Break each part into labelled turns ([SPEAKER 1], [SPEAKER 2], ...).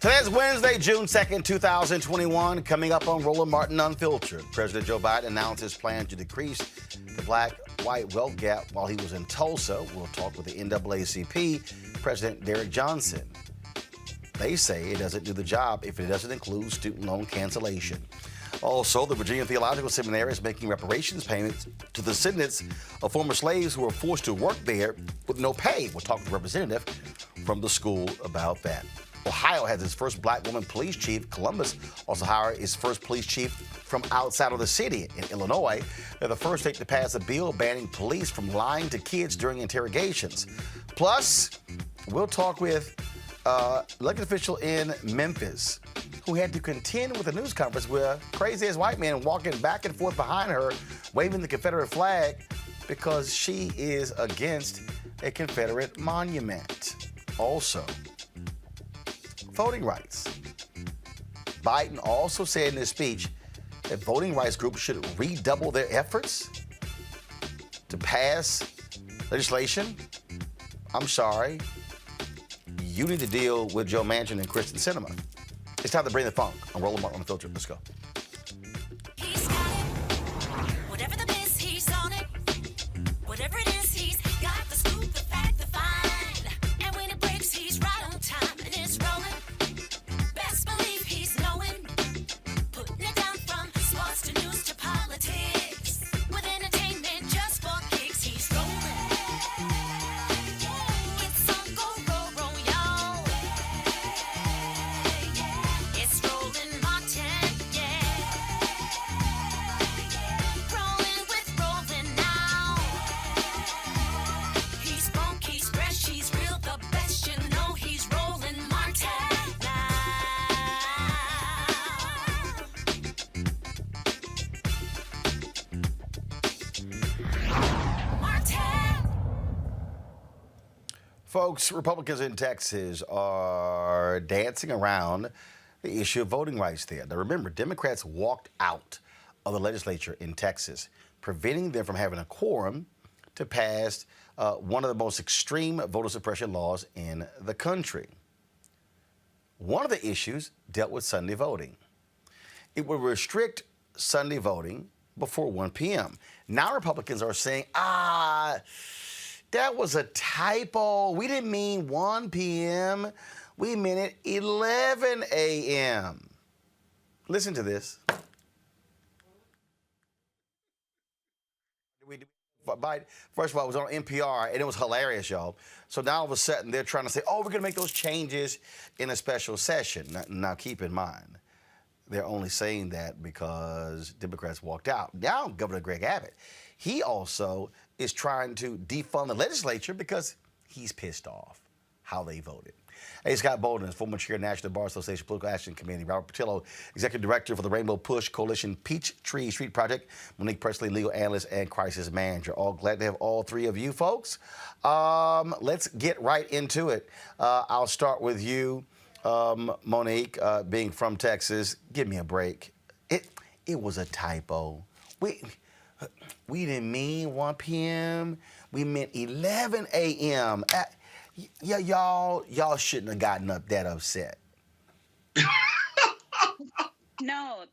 [SPEAKER 1] Today's Wednesday, June 2nd, 2021. Coming up on Roland Martin Unfiltered, President Joe Biden announced his plan to decrease the black-white wealth gap while he was in Tulsa. We'll talk with the NAACP President Derek Johnson. They say it doesn't do the job if it doesn't include student loan cancellation. Also, the Virginia Theological Seminary is making reparations payments to the descendants of former slaves who were forced to work there with no pay. We'll talk to a representative from the school about that. Ohio has its first black woman police chief. Columbus also hired its first police chief from outside of the city. In Illinois, they're the first state to pass a bill banning police from lying to kids during interrogations. Plus, we'll talk with elected official in Memphis who had to contend with a news conference with a crazy-ass white man walking back and forth behind her, waving the Confederate flag because she is against a Confederate monument. Also, voting rights. Biden also said in his speech that voting rights groups should redouble their efforts to pass legislation. I'm sorry. You need to deal with Joe Manchin and Kristen Sinema. It's time to bring the funk on Roland Martin Unfiltered. Let's go.
[SPEAKER 2] He's got it. Whatever the biz, he's on it. Whatever it is, he's got the scoop, the fact, the find. And when it breaks, he's right on time and it's rolling. Best believe he's knowing. Putting it down from sports to news to politics. With entertainment just for kicks, he's rolling. It's on go, roll, y'all. It's Roland Martin, yeah. Rolling with Roland now. He's funk, he's fresh, he's real, the best, you know he's Roland Martin now. Martin.
[SPEAKER 1] Folks, Republicans in Texas are dancing around the issue of voting rights there. Now remember, Democrats walked out of the legislature in Texas, preventing them from having a quorum to pass one of the most extreme voter suppression laws in the country. One of the issues dealt with Sunday voting. It would restrict Sunday voting before 1 p.m. Now Republicans are saying, that was a typo. We didn't mean 1 p.m. We meant it 11 a.m. Listen to this. First of all, it was on NPR, and it was hilarious, y'all. So now all of a sudden, they're trying to say, oh, we're going to make those changes in a special session. Now, keep in mind, they're only saying that because Democrats walked out. Now, Governor Greg Abbott, he also is trying to defund the legislature because he's pissed off how they voted. Hey, Scott Bolden is former chair of National Bar Association Political Action Committee. Robert Patillo, executive director for the Rainbow Push Coalition Peachtree Street Project. Monique Presley, legal analyst and crisis manager. All glad to have all three of you folks. Let's get right into it. I'll start with you, Monique, being from Texas. Give me a break. It was a typo. We didn't mean 1 p.m. We meant 11 a.m. Yeah, y'all shouldn't have gotten up that upset.
[SPEAKER 3] No,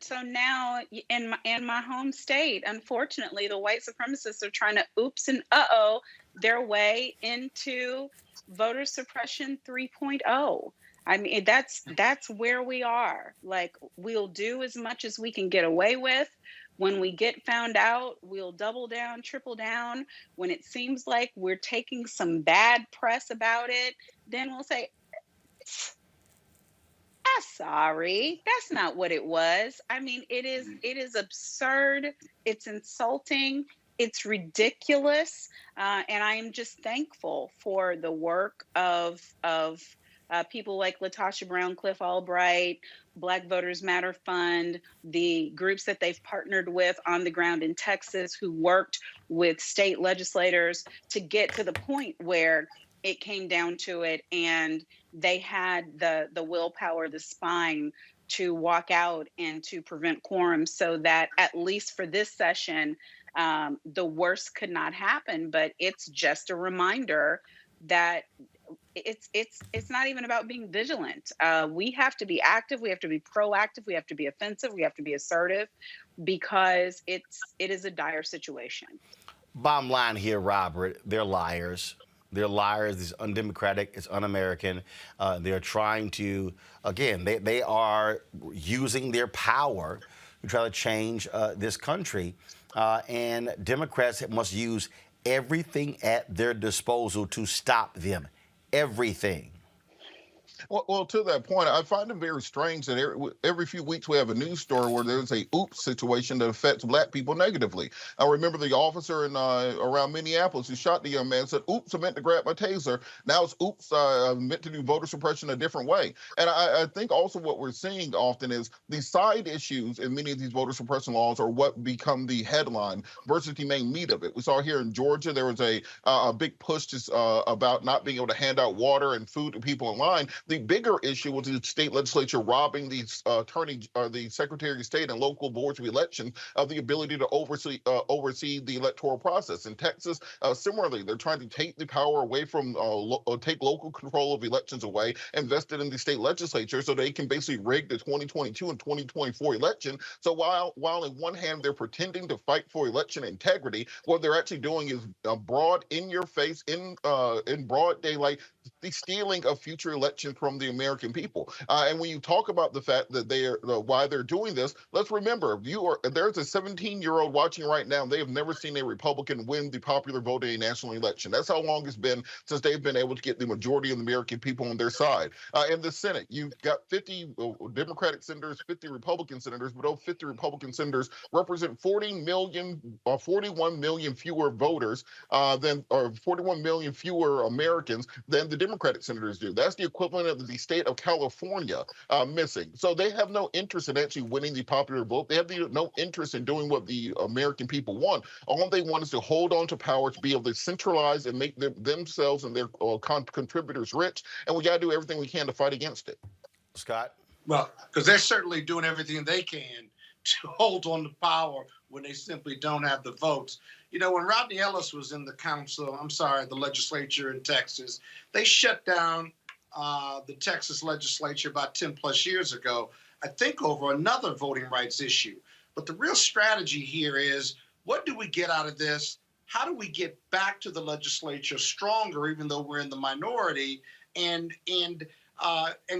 [SPEAKER 3] so now in my home state, unfortunately, the white supremacists are trying to oops and their way into voter suppression 3.0. I mean, that's where we are. Like, we'll do as much as we can get away with. When we get found out, we'll double down, triple down. When it seems like we're taking some bad press about it, then we'll say, sorry, that's not what it was. I mean, it is absurd. It's insulting. It's ridiculous. And I am just thankful for the work of people like Latasha Brown, Cliff Albright, Black Voters Matter Fund, the groups that they've partnered with on the ground in Texas who worked with state legislators to get to the point where it came down to it and they had the willpower, the spine to walk out and to prevent quorum so that at least for this session, the worst could not happen. But it's just a reminder that it's not even about being vigilant. We have to be active. We have to be proactive. We have to be offensive. We have to be assertive, because it is a dire situation.
[SPEAKER 1] Bottom line here, Robert, they're liars. They're liars. It's undemocratic. It's un-American. They're trying to, again, they are using their power to try to change this country. And Democrats must use everything at their disposal to stop them. Everything.
[SPEAKER 4] Well, to that point, I find it very strange that every few weeks we have a news story where there's a oops situation that affects black people negatively. I remember the officer in around Minneapolis who shot the young man said, oops, I meant to grab my taser. Now it's oops, I meant to do voter suppression a different way. And I think also what we're seeing often is the side issues in many of these voter suppression laws are what become the headline versus the main meat of it. We saw here in Georgia, there was a big push just about not being able to hand out water and food to people in line. The bigger issue was the state legislature robbing the the Secretary of State and local boards of election of the ability to oversee the electoral process. In Texas, similarly, they're trying to take the power away from take local control of elections away, invest it in the state legislature so they can basically rig the 2022 and 2024 election. So while in one hand they're pretending to fight for election integrity, what they're actually doing is broad in your face, in broad daylight, the stealing of future elections from the American people. And when you talk about the fact that why they're doing this, let's remember, there's a 17-year-old watching right now. They have never seen a Republican win the popular vote in a national election. That's how long it's been since they've been able to get the majority of the American people on their side. In the Senate, you've got 50 Democratic senators, 50 Republican senators, but those 50 Republican senators represent 41 million fewer voters or 41 million fewer Americans than the Democratic senators do. That's the equivalent of the state of California missing. So they have no interest in actually winning the popular vote. They have no interest in doing what the American people want. All they want is to hold on to power, to be able to centralize and make themselves and their contributors rich. And we got to do everything we can to fight against it.
[SPEAKER 1] Scott?
[SPEAKER 5] Well, because they're certainly doing everything they can to hold on to power when they simply don't have the votes. You know, when Rodney Ellis was in the legislature in Texas, they shut down the Texas legislature about 10 plus years ago, I think over another voting rights issue. But the real strategy here is, what do we get out of this? How do we get back to the legislature stronger, even though we're in the minority, and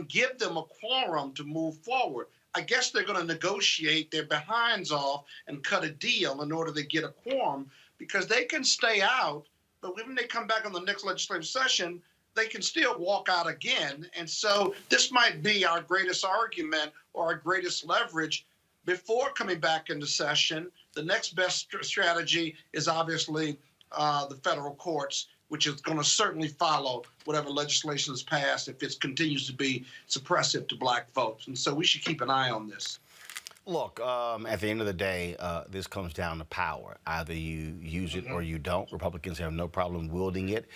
[SPEAKER 5] give them a quorum to move forward? I guess they're going to negotiate their behinds off and cut a deal in order to get a quorum, because they can stay out, but when they come back on the next legislative session, they can still walk out again. And so this might be our greatest argument or our greatest leverage before coming back into session. The next best strategy is obviously the federal courts, which is going to certainly follow whatever legislation is passed if it continues to be suppressive to black votes. And so we should keep an eye on this.
[SPEAKER 1] Look, at the end of the day, this comes down to power. Either you use it or you don't. Republicans have no problem wielding it,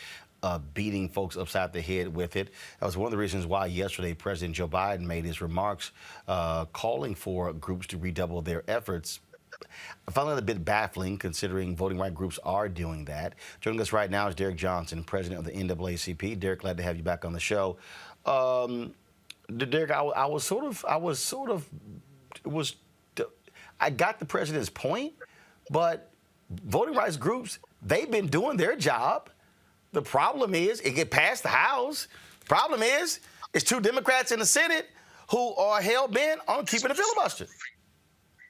[SPEAKER 1] beating folks upside the head with it. That was one of the reasons why yesterday President Joe Biden made his remarks calling for groups to redouble their efforts. I found that a bit baffling, considering voting rights groups are doing that. Joining us right now is Derek Johnson, president of the NAACP. Derek, glad to have you back on the show. Derek, I got the president's point, but voting rights groups, they've been doing their job. The problem is it get past the House. Problem is it's two Democrats in the Senate who are hell-bent on keeping the filibuster.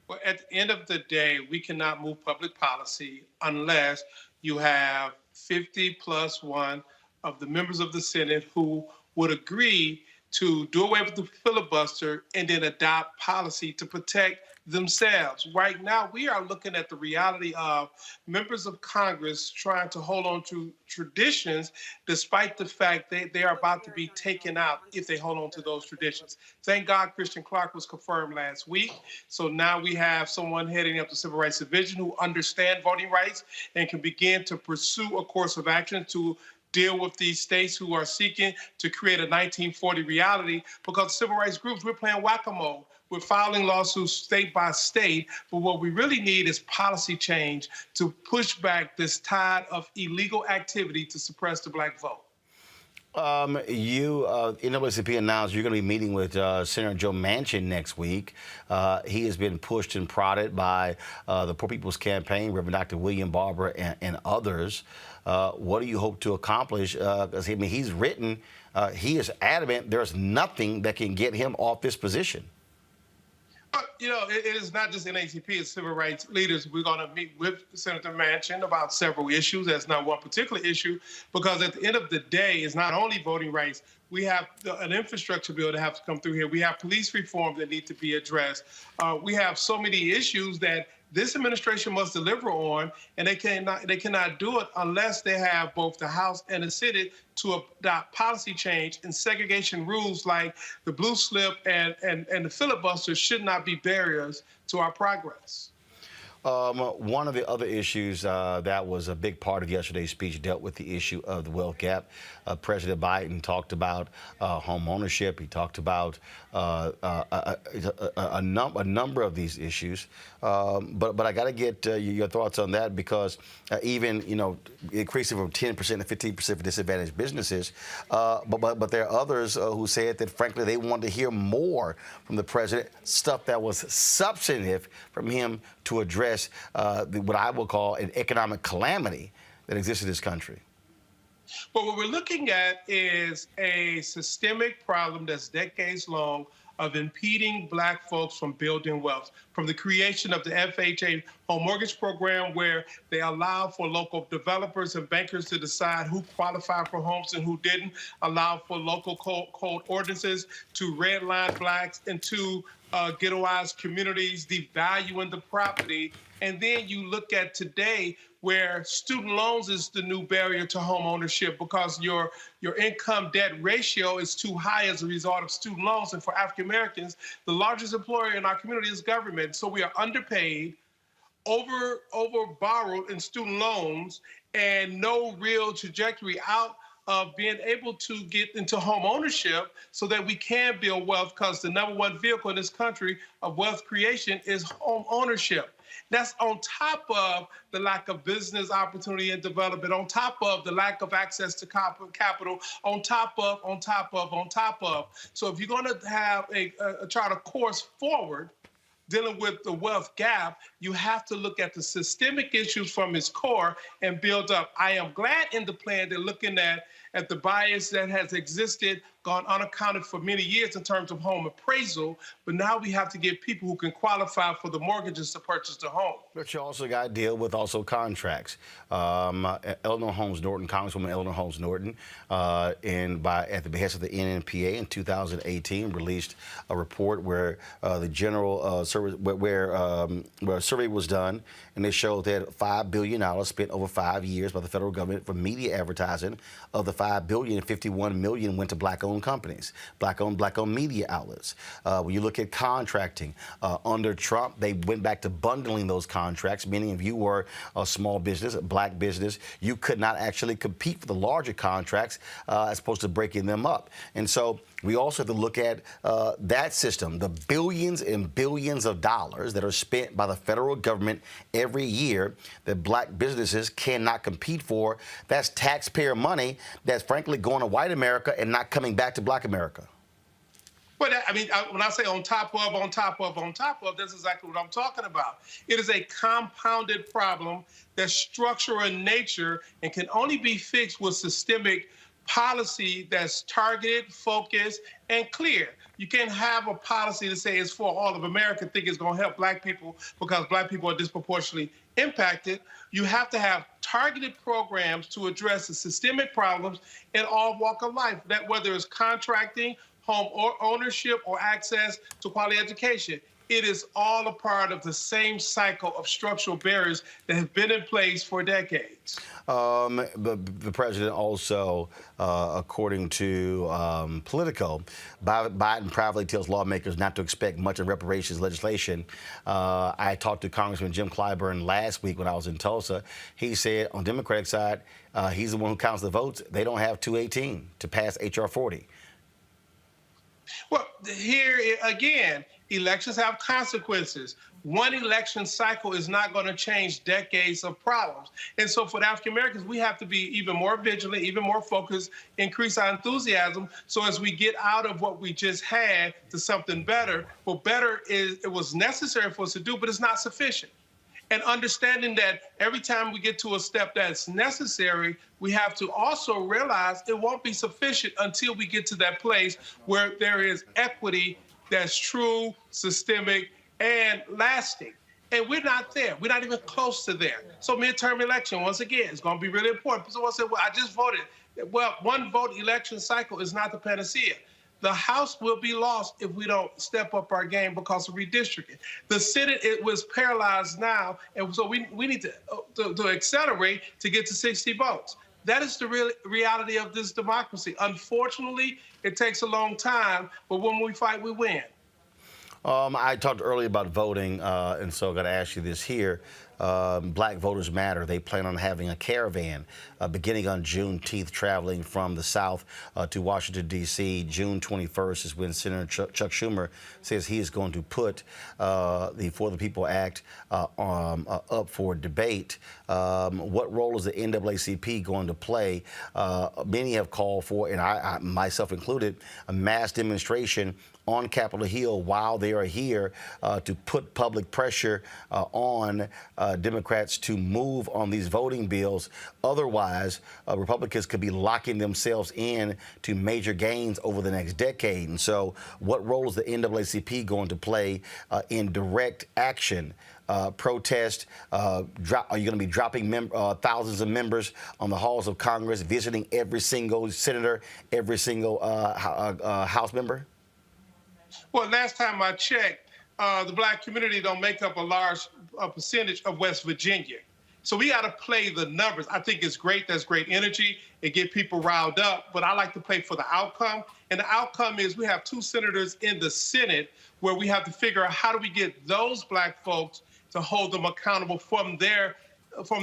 [SPEAKER 6] Well, at the end of the day, we cannot move public policy unless you have 50 plus one of the members of the Senate who would agree to do away with the filibuster and then adopt policy to protect themselves. Right now, we are looking at the reality of members of Congress trying to hold on to traditions despite the fact that they are about to be taken out if they hold on to those traditions. Thank God Christian Clark was confirmed last week. So now we have someone heading up the Civil Rights Division who understands voting rights and can begin to pursue a course of action to deal with these states who are seeking to create a 1940 reality, because civil rights groups, we're playing whack-a-mole. We're filing lawsuits state by state, but what we really need is policy change to push back this tide of illegal activity to suppress the black vote.
[SPEAKER 1] NAACP announced you're going to be meeting with Senator Joe Manchin next week. He has been pushed and prodded by the Poor People's Campaign, Reverend Dr. William Barber, and others. What do you hope to accomplish? Because he's written, he is adamant there's nothing that can get him off this position.
[SPEAKER 6] It is not just NAACP, it's civil rights leaders. We're going to meet with Senator Manchin about several issues. That's not one particular issue, because at the end of the day, it's not only voting rights. We have an infrastructure bill that has to come through here. We have police reform that need to be addressed. We have so many issues that this administration must deliver on, and they cannot do it unless they have both the House and the Senate to adopt policy change, and segregation rules like the blue slip and the filibuster should not be barriers to our progress.
[SPEAKER 1] One of the other issues that was a big part of yesterday's speech dealt with the issue of the wealth gap. President Biden talked about home ownership. He talked about a number of these issues. But I got to get your thoughts on that, because even increasing from 10% to 15% for disadvantaged businesses. But there are others who said that frankly they wanted to hear more from the president, stuff that was substantive from him to address what I will call an economic calamity that exists in this country.
[SPEAKER 6] But what we're looking at is a systemic problem that's decades long of impeding Black folks from building wealth, from the creation of the FHA home mortgage program, where they allow for local developers and bankers to decide who qualified for homes and who didn't, allow for local code ordinances to redline Blacks into ghettoized communities, devaluing the property. And then you look at today, where student loans is the new barrier to home ownership, because your income debt ratio is too high as a result of student loans. And for African Americans, the largest employer in our community is government. So we are underpaid, over borrowed in student loans, and no real trajectory out of being able to get into home ownership so that we can build wealth, because the number one vehicle in this country of wealth creation is home ownership. That's on top of the lack of business opportunity and development, on top of the lack of access to capital, on top of. So if you're going to have a chart of course forward dealing with the wealth gap, you have to look at the systemic issues from its core and build up. I am glad in the plan they're looking at the bias that has existed, gone unaccounted for many years in terms of home appraisal, but now we have to get people who can qualify for the mortgages to purchase the home.
[SPEAKER 1] But you also got to deal with contracts. Eleanor Holmes Norton, Congresswoman Eleanor Holmes Norton, at the behest of the NNPA in 2018, released a report where the general service, where a survey was done, and they showed that $5 billion spent over 5 years by the federal government for media advertising. Of the $5 billion, $51 million went to Black-owned companies, Black-owned media outlets. When you look at contracting, under Trump, they went back to bundling those contracts, meaning if you were a small business, a Black business, you could not actually compete for the larger contracts as opposed to breaking them up. And so we also have to look at that system, the billions and billions of dollars that are spent by the federal government every year that Black businesses cannot compete for. That's taxpayer money that's frankly going to white America and not coming back to Black America.
[SPEAKER 6] But when I say on top of, that's exactly what I'm talking about. It is a compounded problem that's structural in nature and can only be fixed with systemic policy that's targeted, focused, and clear. You can't have a policy to say it's for all of America, think it's going to help Black people because Black people are disproportionately impacted. You have to have targeted programs to address the systemic problems in all walks of life, that whether it's contracting, home ownership, or access to quality education. It is all a part of the same cycle of structural barriers that have been in place for decades.
[SPEAKER 1] The president also, according to Politico, Biden privately tells lawmakers not to expect much of reparations legislation. I talked to Congressman Jim Clyburn last week when I was in Tulsa. He said on the Democratic side, he's the one who counts the votes. They don't have 218 to pass H.R. 40.
[SPEAKER 6] Well, here again, elections have consequences. one election cycle is not going to change decades of problems. And so for the African Americans, we have to be even more vigilant, even more focused, increase our enthusiasm. So as we get out of what we just had to something better, well, better is, it was necessary for us to do, but it's not sufficient. And understanding that every time we get to a step that's necessary, we have to also realize it won't be sufficient until we get to that place where there is equity that's true, systemic, and lasting. And we're not there. We're not even close to there. So midterm election, once again, is going to be really important. Someone said, well, I just voted. Well, one vote election cycle is not the panacea. The House will be lost if we don't step up our game because of redistricting. The Senate, it was paralyzed now, and so we need to accelerate to get to 60 votes. That is the real reality of this democracy. Unfortunately, it takes a long time, but when we fight, we win.
[SPEAKER 1] I talked earlier about voting, and so I'm going to ask you this here. Black Voters Matter. They plan on having a caravan beginning on Juneteenth, traveling from the South to Washington, D.C. June 21st is when Senator Chuck Schumer says he is going to put the For the People Act up for debate. What role is the NAACP going to play? Many have called for, and I myself included, a mass demonstration on Capitol Hill while they are here to put public pressure on Democrats to move on these voting bills. Otherwise, Republicans could be locking themselves in to major gains over the next decade. And so what role is the NAACP going to play in direct action? Protest? Are you going to be dropping thousands of members on the halls of Congress, visiting every single senator, every single House member?
[SPEAKER 6] Well, last time I checked, the black community don't make up a large percentage of West Virginia. So we got to play the numbers. I think it's great. That's great energy. It get people riled up. But I like to play for the outcome. And the outcome is we have 2 senators in the Senate where we have to figure out how do we get those black folks to hold them accountable from their state.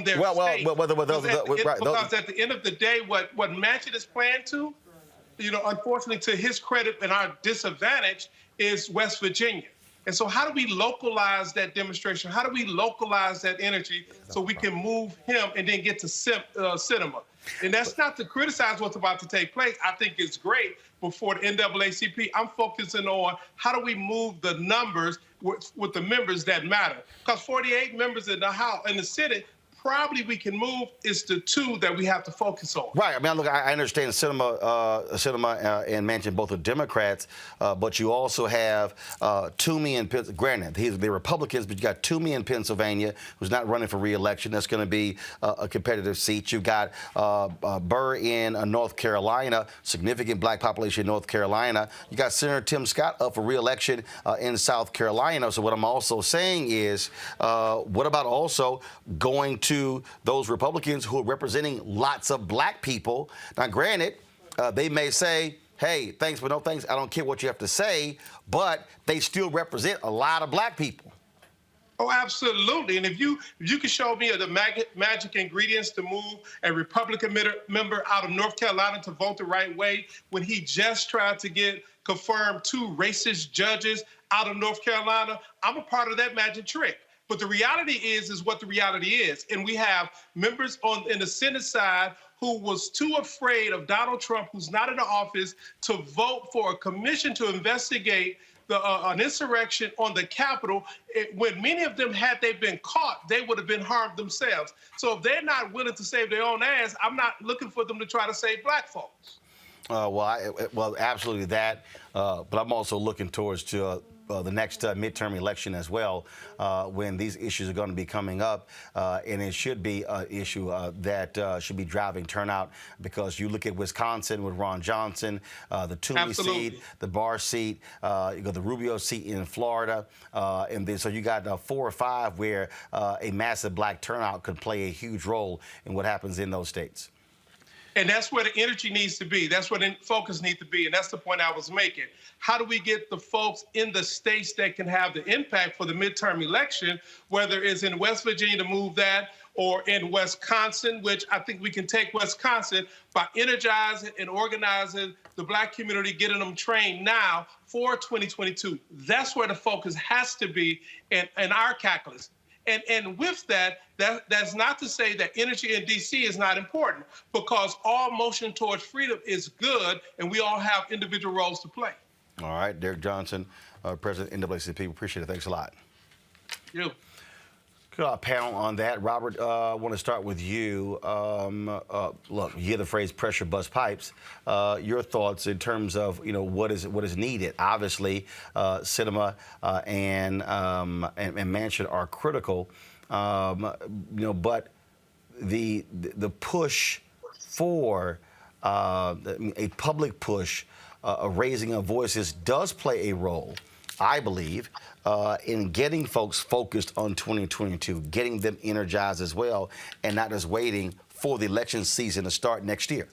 [SPEAKER 6] Because at the end of the day, what Manchin is playing to, unfortunately, to his credit and our disadvantage, is West Virginia. And so how do we localize that demonstration? How do we localize that energy so we can move him and then get to cinema? And that's not to criticize what's about to take place. I think it's great. But for the NAACP, I'm focusing on how do we move the numbers with the members that matter. Because 48 members in the House and the Senate, probably we can move is the 2 that we have to focus on.
[SPEAKER 1] Right. I mean, look, I understand Sinema and Manchin both are Democrats, but you also have Toomey in Pennsylvania. Granted, they're Republicans, but you got Toomey in Pennsylvania, who's not running for re-election. That's going to be a competitive seat. You've got Burr in North Carolina, significant black population in North Carolina. You got Senator Tim Scott up for re-election in South Carolina. So what I'm also saying is, what about also going to those Republicans who are representing lots of black people? Now, granted, they may say, hey, thanks, but no thanks. I don't care what you have to say, but they still represent a lot of black people.
[SPEAKER 6] Oh, absolutely. And if you can show me the magic ingredients to move a Republican member out of North Carolina to vote the right way when he just tried to confirm 2 racist judges out of North Carolina, I'm a part of that magic trick. But the reality is what the reality is. And we have members in the Senate side who was too afraid of Donald Trump, who's not in the office, to vote for a commission to investigate an insurrection on the Capitol. When many of them, had they been caught, they would have been harmed themselves. So if they're not willing to save their own ass, I'm not looking for them to try to save black folks.
[SPEAKER 1] Well, absolutely that. But I'm also looking towards the next midterm election as well, when these issues are going to be coming up, and it should be an issue that should be driving turnout, because you look at Wisconsin with Ron Johnson, the Toomey seat, the Barr seat, you got the Rubio seat in Florida, and then so you got 4 or 5 where a massive black turnout could play a huge role in what happens in those states.
[SPEAKER 6] And that's where the energy needs to be. That's where the focus needs to be. And that's the point I was making. How do we get the folks in the states that can have the impact for the midterm election, whether it's in West Virginia to move that, or in Wisconsin, which I think we can take Wisconsin by energizing and organizing the Black community, getting them trained now for 2022. That's where the focus has to be in our calculus. And with that's not to say that energy in D.C. is not important, because all motion towards freedom is good, and we all have individual roles to play.
[SPEAKER 1] All right, Derek Johnson, President NAACP. Appreciate it. Thanks a lot.
[SPEAKER 6] You.
[SPEAKER 1] Good panel on that. Robert, I want to start with you. Look, you hear the phrase "pressure bust pipes." Your thoughts in terms of what is needed. Obviously, cinema and Manchin are critical. But the push for a public push, raising of voices does play a role, I believe, in getting folks focused on 2022, getting them energized as well, and not just waiting for the election season to start next year.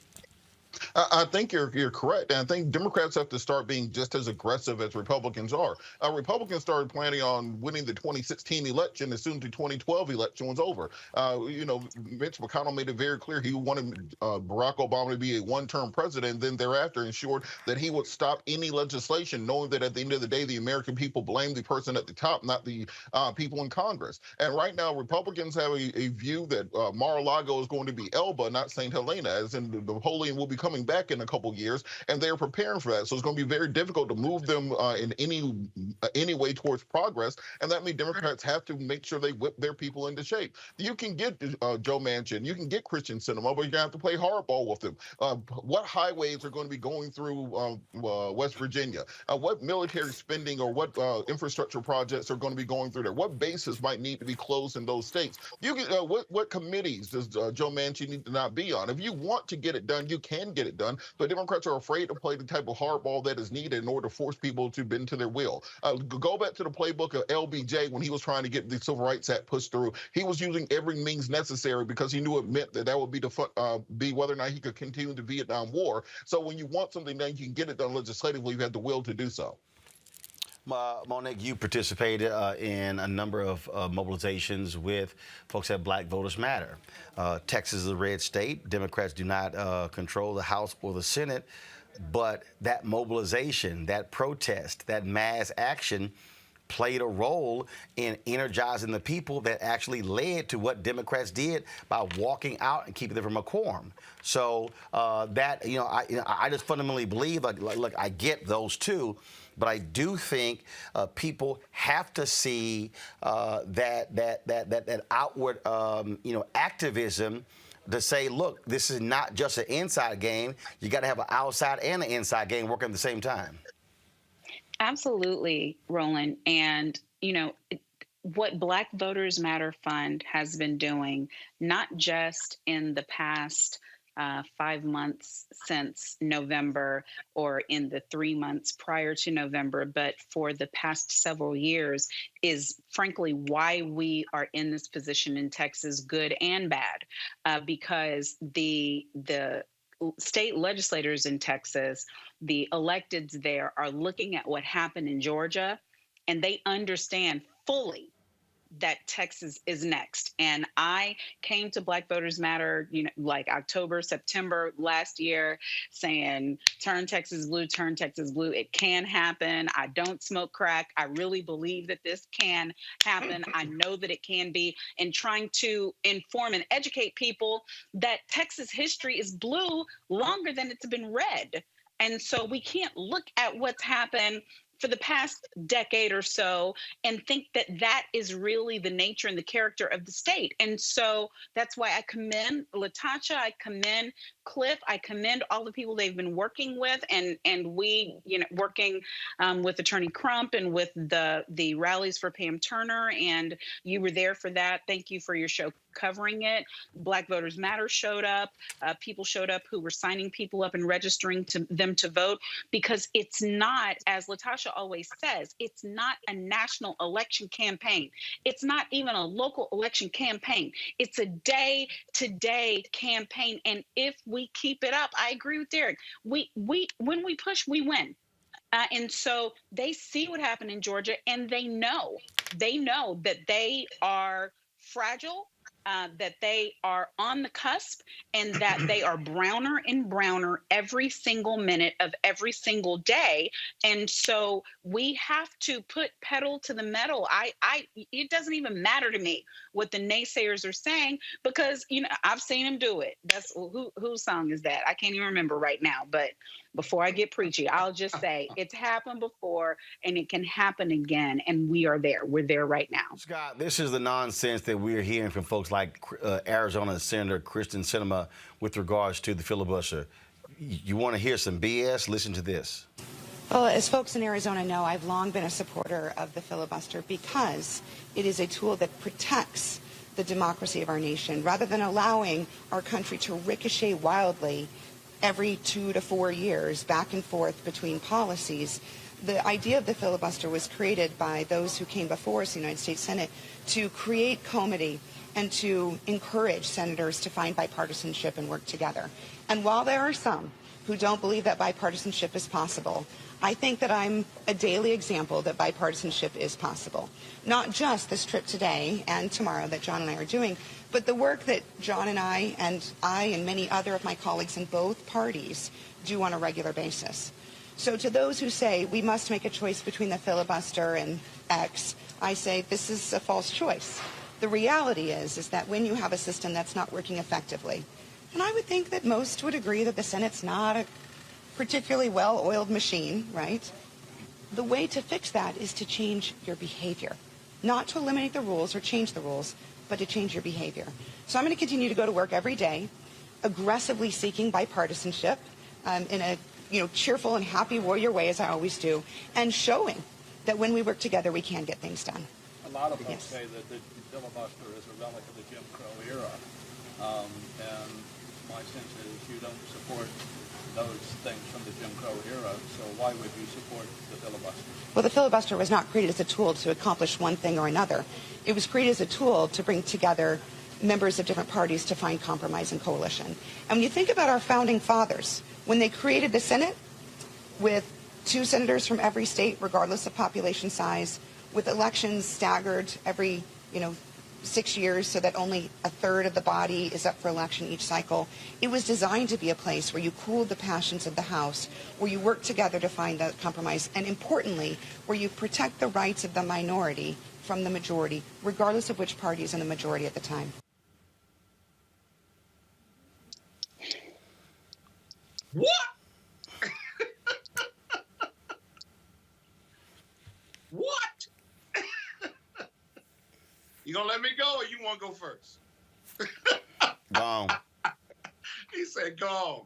[SPEAKER 4] I think you're correct. And I think Democrats have to start being just as aggressive as Republicans are. Republicans started planning on winning the 2016 election as soon as the 2012 election was over. Mitch McConnell made it very clear he wanted Barack Obama to be a one-term president, and then thereafter ensured that he would stop any legislation, knowing that at the end of the day, the American people blame the person at the top, not the people in Congress. And right now, Republicans have a view that Mar-a-Lago is going to be Elba, not St. Helena, as in the Napoleon will be coming back in a couple years, and they're preparing for that. So it's going to be very difficult to move them in any way towards progress, and that means Democrats have to make sure they whip their people into shape. You can get Joe Manchin, you can get Christian Sinema, but you're going to have to play hardball with them. What highways are going to be going through West Virginia? What military spending or what infrastructure projects are going to be going through there? What bases might need to be closed in those states? You can, what committees does Joe Manchin need to not be on? If you want to get it done, you can get it done, but Democrats are afraid to play the type of hardball that is needed in order to force people to bend to their will. Go back to the playbook of LBJ when he was trying to get the Civil Rights Act pushed through. He was using every means necessary because he knew it meant that would be whether or not he could continue the Vietnam War. So when you want something done, you can get it done legislatively. You have the will to do so.
[SPEAKER 1] Monique, you participated in a number of mobilizations with folks at Black Voters Matter. Texas is a red state. Democrats do not control the House or the Senate. But that mobilization, that protest, that mass action played a role in energizing the people that actually led to what Democrats did by walking out and keeping them from a quorum. So I just fundamentally believe, look, I get those two, but I do think people have to see that outward, activism to say, look, this is not just an inside game. You got to have an outside and an inside game working at the same time.
[SPEAKER 3] Absolutely, Roland. And, what Black Voters Matter Fund has been doing, not just in the past 5 months since November or in the 3 months prior to November, but for the past several years, is frankly why we are in this position in Texas, good and bad, because the state legislators in Texas, the electeds there, are looking at what happened in Georgia, and they understand fully that Texas is next. And I came to Black Voters Matter, like October, September last year, saying, turn Texas blue, turn Texas blue. It can happen. I don't smoke crack. I really believe that this can happen. I know that it can be. And trying to inform and educate people that Texas history is blue longer than it's been red. And so we can't look at what's happened for the past decade or so and think that that is really the nature and the character of the state. And so that's why I commend LaTosha, I commend Cliff, I commend all the people they've been working with, and we, working with Attorney Crump and with the rallies for Pam Turner, and you were there for that. Thank you for your show covering it. Black Voters Matter showed up. People showed up who were signing people up and registering them to vote, because it's not, as LaTosha Tasha always says, it's not a national election campaign. It's not even a local election campaign. It's a day-to-day campaign. And if we keep it up, I agree with Derek. When we push, we win. And so they see what happened in Georgia, and they know that they are fragile, that they are on the cusp, and that they are browner and browner every single minute of every single day. And so we have to put pedal to the metal. It doesn't even matter to me what the naysayers are saying, because I've seen them do it. That's whose song is that? I can't even remember right now. But before I get preachy, I'll just say it's happened before and it can happen again. And we are there. We're there right now.
[SPEAKER 1] Scott, this is the nonsense that we're hearing from folks like Arizona Senator Kristen Sinema with regards to the filibuster. You want to hear some BS? Listen to this.
[SPEAKER 7] Well, as folks in Arizona know, I've long been a supporter of the filibuster because it is a tool that protects the democracy of our nation rather than allowing our country to ricochet wildly every 2 to 4 years back and forth between policies. The idea of the filibuster was created by those who came before us, the United States Senate, to create comity and to encourage senators to find bipartisanship and work together. And while there are some who don't believe that bipartisanship is possible, I think that I'm a daily example that bipartisanship is possible. Not just this trip today and tomorrow that John and I are doing, but the work that John and I and many other of my colleagues in both parties do on a regular basis. So to those who say we must make a choice between the filibuster and X, I say this is a false choice. The reality is that when you have a system that's not working effectively, and I would think that most would agree that the Senate's not a particularly well-oiled machine, right? The way to fix that is to change your behavior, not to eliminate the rules or change the rules, but to change your behavior. So I'm going to continue to go to work every day, aggressively seeking bipartisanship in a cheerful and happy warrior way, as I always do, and showing that when we work together, we can get things done.
[SPEAKER 8] A lot of folks say that the filibuster is a relic of the Jim Crow era, and my sense is you don't support those things from the Jim Crow era, so why would you support the filibuster?
[SPEAKER 7] Well, the filibuster was not created as a tool to accomplish one thing or another. It was created as a tool to bring together members of different parties to find compromise and coalition. And when you think about our founding fathers, when they created the Senate with 2 senators from every state, regardless of population size, with elections staggered every, 6 years so that only a third of the body is up for election each cycle. It was designed to be a place where you cooled the passions of the House, where you work together to find that compromise, and importantly, where you protect the rights of the minority from the majority, regardless of which party is in the majority at the time.
[SPEAKER 5] What? What? You gonna let me go, or you want to go first?
[SPEAKER 1] Go on.
[SPEAKER 5] He said, "Go on."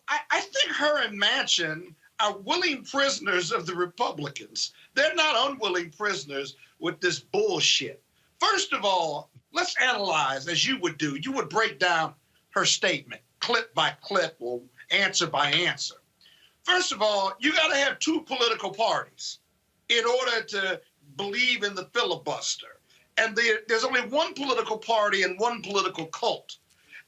[SPEAKER 5] I think her and Manchin are willing prisoners of the Republicans. They're not unwilling prisoners with this bullshit. First of all, let's analyze as you would do. You would break down her statement, clip by clip or answer by answer. First of all, you got to have 2 political parties in order to believe in the filibuster. And there's only one political party and one political cult.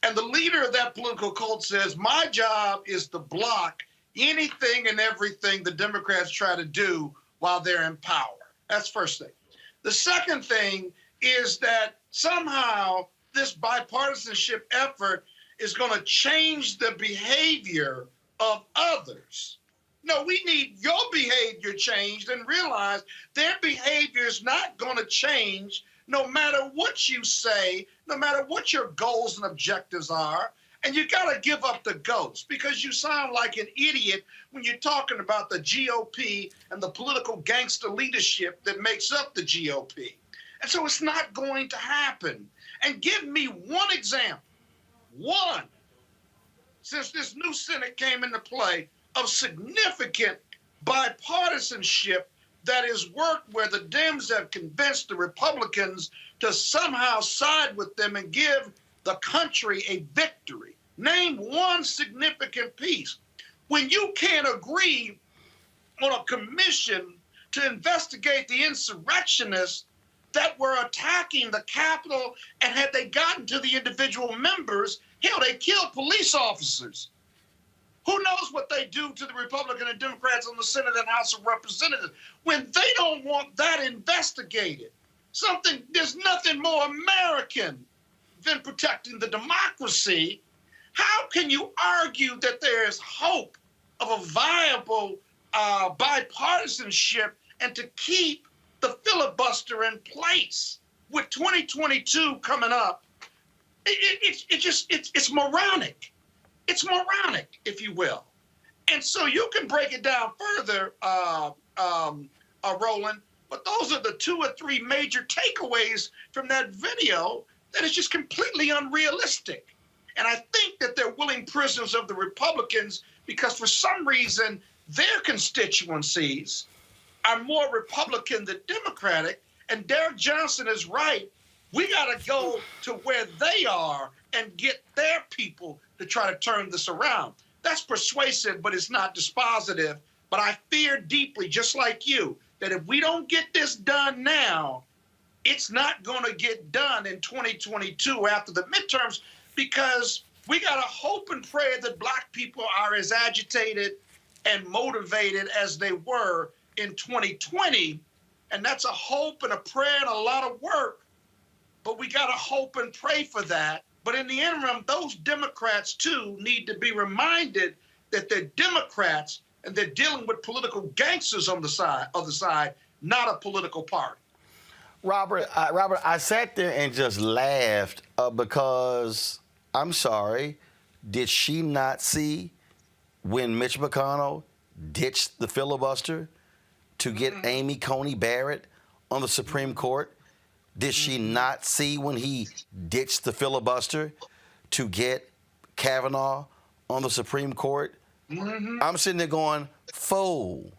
[SPEAKER 5] And the leader of that political cult says, my job is to block anything and everything the Democrats try to do while they're in power. That's first thing. The second thing is that somehow this bipartisanship effort is going to change the behavior of others. No, we need your behavior changed and realize their behavior is not going to change no matter what you say, no matter what your goals and objectives are. And you got to give up the ghost because you sound like an idiot when you're talking about the GOP and the political gangster leadership that makes up the GOP. And so it's not going to happen. And give me one example, one, since this new Senate came into play, of significant bipartisanship that has worked where the Dems have convinced the Republicans to somehow side with them and give the country a victory. Name one significant piece. When you can't agree on a commission to investigate the insurrectionists that were attacking the Capitol, and had they gotten to the individual members, hell, they killed police officers. Who knows what they do to the Republican and Democrats in the Senate and House of Representatives when they don't want that investigated? There's nothing more American than protecting the democracy. How can you argue that there is hope of a viable bipartisanship and to keep the filibuster in place with 2022 coming up? It's moronic. It's moronic, if you will. And so you can break it down further, Roland, but those are the 2 or 3 major takeaways from that video that is just completely unrealistic. And I think that they're willing prisoners of the Republicans because for some reason their constituencies are more Republican than Democratic. And Derek Johnson is right. We got to go to where they are and get their people to try to turn this around. That's persuasive, but it's not dispositive. But I fear deeply, just like you, that if we don't get this done now, it's not going to get done in 2022 after the midterms, because we got to hope and pray that Black people are as agitated and motivated as they were in 2020. And that's a hope and a prayer and a lot of work. But we got to hope and pray for that. But in the interim, those Democrats, too, need to be reminded that they're Democrats and they're dealing with political gangsters on the other side, not a political party.
[SPEAKER 1] Robert, I sat there and just laughed because, I'm sorry, did she not see when Mitch McConnell ditched the filibuster to get Amy Coney Barrett on the Supreme Court? Did she not see when he ditched the filibuster to get Kavanaugh on the Supreme Court? I'm sitting there going, fool.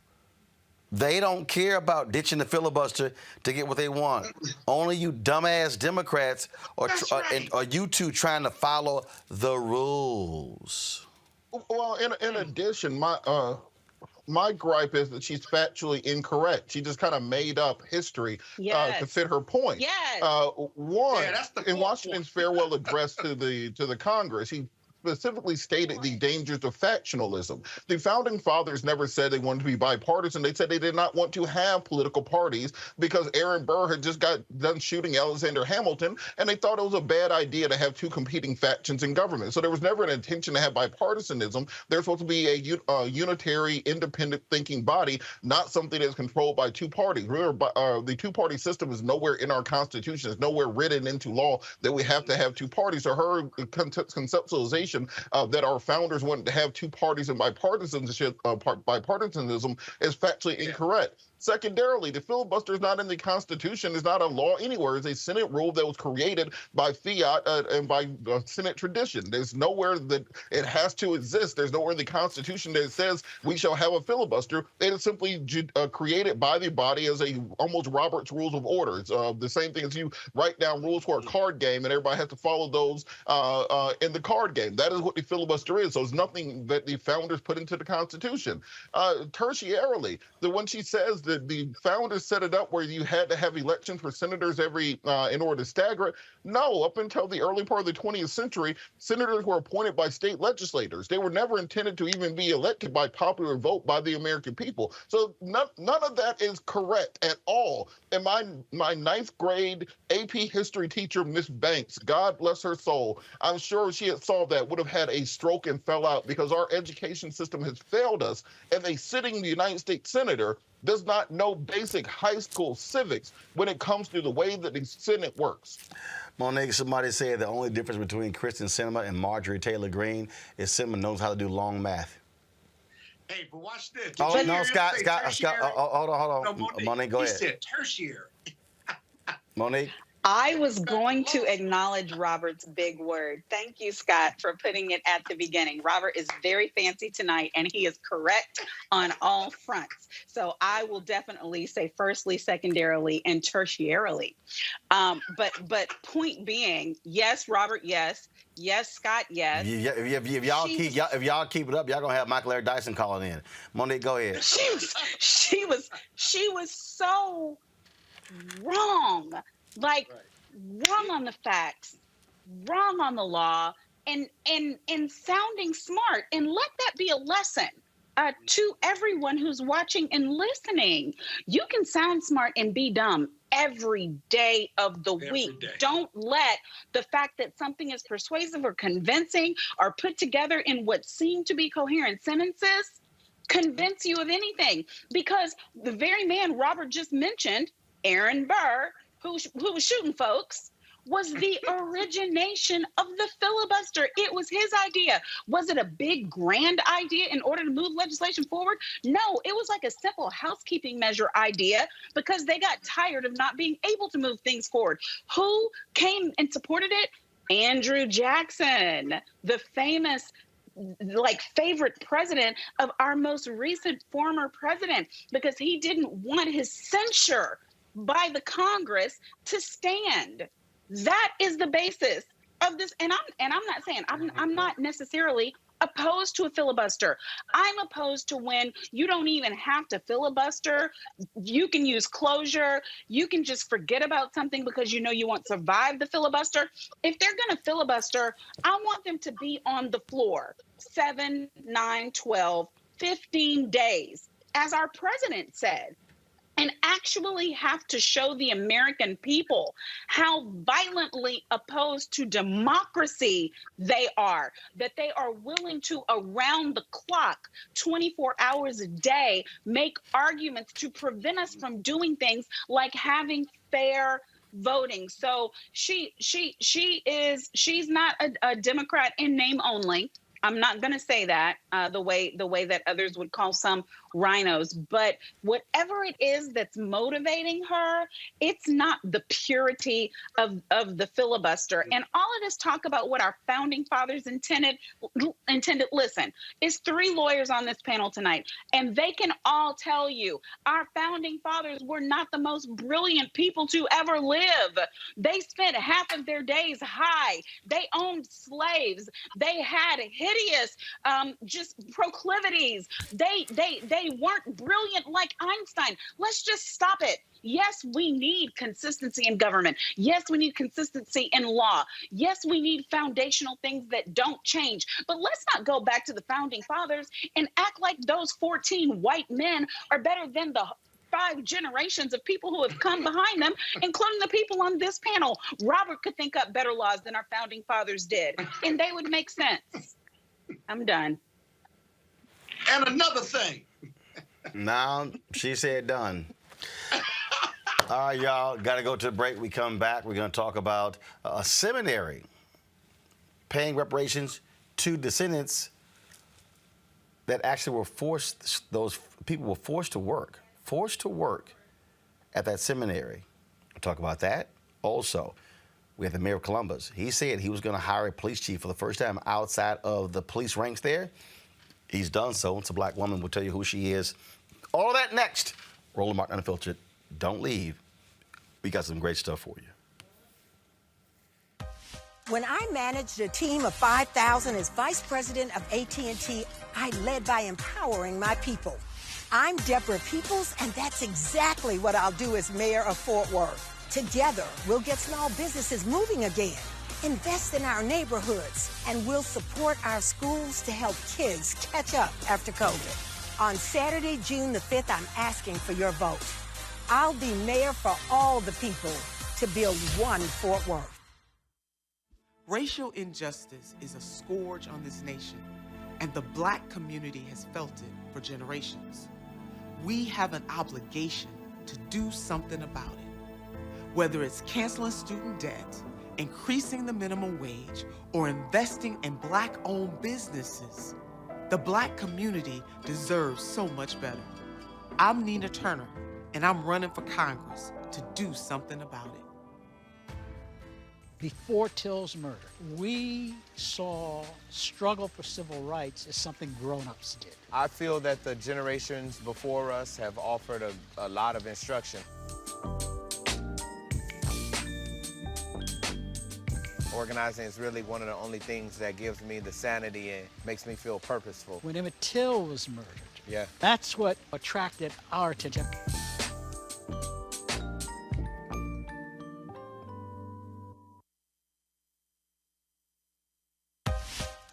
[SPEAKER 1] They don't care about ditching the filibuster to get what they want. Only you dumbass Democrats are you two trying to follow the rules.
[SPEAKER 4] Well, in addition, my gripe is that she's factually incorrect. She just kind of made up history to fit her point.
[SPEAKER 3] Yes.
[SPEAKER 4] In Washington's farewell address to the Congress, he specifically stated the dangers of factionalism. The founding fathers never said they wanted to be bipartisan. They said they did not want to have political parties because Aaron Burr had just got done shooting Alexander Hamilton, and they thought it was a bad idea to have 2 competing factions in government. So there was never an intention to have bipartisanism. There's supposed to be a unitary, independent thinking body, not something that's controlled by 2 parties. Remember, the 2-party system is nowhere in our Constitution. It's nowhere written into law that we have to have 2 parties. So her conceptualization that our founders wanted to have 2 parties and bipartisanism is factually incorrect. Secondarily, the filibuster is not in the Constitution. It's not a law anywhere. It's a Senate rule that was created by fiat and by Senate tradition. There's nowhere that it has to exist. There's nowhere in the Constitution that says we shall have a filibuster. It is simply created by the body as almost Robert's Rules of Order. It's the same thing as you write down rules for a card game, and everybody has to follow those in the card game. That is what the filibuster is. So it's nothing that the founders put into the Constitution. Tertiarily, when she says that the founders set it up where you had to have elections for senators in order to stagger it. No, up until the early part of the 20th century, senators were appointed by state legislators. They were never intended to even be elected by popular vote by the American people. So none of that is correct at all. And my 9th grade AP history teacher, Miss Banks, God bless her soul, I'm sure she had saw that, would have had a stroke and fell out because our education system has failed us. And a sitting United States senator does not know basic high school civics when it comes to the way that the Senate works.
[SPEAKER 1] Monique, somebody said the only difference between Kristen Sinema and Marjorie Taylor Greene is Sinema knows how to do long math.
[SPEAKER 5] Hey, but watch this.
[SPEAKER 1] Oh, no, Scott, hold on.
[SPEAKER 5] No,
[SPEAKER 1] Monique, go ahead.
[SPEAKER 5] He said tertiary.
[SPEAKER 1] Monique?
[SPEAKER 3] I was going to acknowledge Robert's big word. Thank you, Scott, for putting it at the beginning. Robert is very fancy tonight, and he is correct on all fronts. So I will definitely say firstly, secondarily, and tertiarily. But point being, yes, Robert, yes, Yes, Scott. Yes.
[SPEAKER 1] If y'all keep it up, y'all gonna have Michael Eric Dyson calling in. Monique, go ahead.
[SPEAKER 3] She was so wrong. Like wrong on the facts, wrong on the law, and sounding smart. And let that be a lesson to everyone who's watching and listening. You can sound smart and be dumb every day of the week.
[SPEAKER 5] Day.
[SPEAKER 3] Don't let the fact that something is persuasive or convincing or put together in what seem to be coherent sentences convince you of anything. Because the very man Robert just mentioned, Aaron Burr, who was shooting folks, was the origination of the filibuster. It was his idea. Was it a big, grand idea in order to move legislation forward? No, it was like a simple housekeeping measure idea because they got tired of not being able to move things forward. Who came and supported it? Andrew Jackson, the famous favorite president of our most recent former president, because he didn't want his censure by the Congress to stand. That is the basis of this. And I'm not saying I'm not necessarily opposed to a filibuster. I'm opposed to when you don't even have to filibuster. You can use closure. You can just forget about something because you know you won't survive the filibuster. If they're going to filibuster, I want them to be on the floor 7, 9, 12, 15 days, as our president said, and actually have to show the American people how violently opposed to democracy they are, that they are willing to, around the clock, 24 hours a day, make arguments to prevent us from doing things like having fair voting. So she's not a Democrat in name only. I'm not going to say that the way that others would call some rhinos, but whatever it is that's motivating her, it's not the purity of the filibuster. And all of this talk about what our founding fathers intended. Listen, it's 3 lawyers on this panel tonight, and they can all tell you our founding fathers were not the most brilliant people to ever live. They spent half of their days high. They owned slaves. They had hideous just proclivities. They weren't brilliant like Einstein. Let's just stop it. Yes, we need consistency in government. Yes, we need consistency in law. Yes, we need foundational things that don't change. But let's not go back to the founding fathers and act like those 14 white men are better than the 5 generations of people who have come behind them, including the people on this panel. Robert could think up better laws than our founding fathers did, and they would make sense. I'm done.
[SPEAKER 5] And another thing.
[SPEAKER 1] Now, she said done. All right, y'all, got to go to the break. We come back. We're going to talk about a seminary paying reparations to descendants that actually were forced, those people were forced to work at that seminary. We'll talk about that. Also, we have the mayor of Columbus. He said he was going to hire a police chief for the first time outside of the police ranks there. He's done so. It's a black woman. We'll tell you who she is. All of that next. Roland Martin Unfiltered. Don't leave. We got some great stuff for you.
[SPEAKER 9] When I managed a team of 5,000 as vice president of AT&T, I led by empowering my people. I'm Deborah Peoples, and that's exactly what I'll do as mayor of Fort Worth. Together, we'll get small businesses moving again, invest in our neighborhoods, and we'll support our schools to help kids catch up after COVID. On Saturday, June the 5th, I'm asking for your vote. I'll be mayor for all the people to build one Fort Worth.
[SPEAKER 10] Racial injustice is a scourge on this nation, and the black community has felt it for generations. We have an obligation to do something about it. Whether it's canceling student debt, increasing the minimum wage, or investing in black-owned businesses, the black community deserves so much better. I'm Nina Turner, and I'm running for Congress to do something about it.
[SPEAKER 11] Before Till's murder, we saw struggle for civil rights as something grown-ups did.
[SPEAKER 12] I feel that the generations before us have offered a lot of instruction. Organizing is really one of the only things that gives me the sanity and makes me feel purposeful.
[SPEAKER 11] When Emmett Till was murdered,
[SPEAKER 12] Yeah.
[SPEAKER 11] that's what attracted our attention.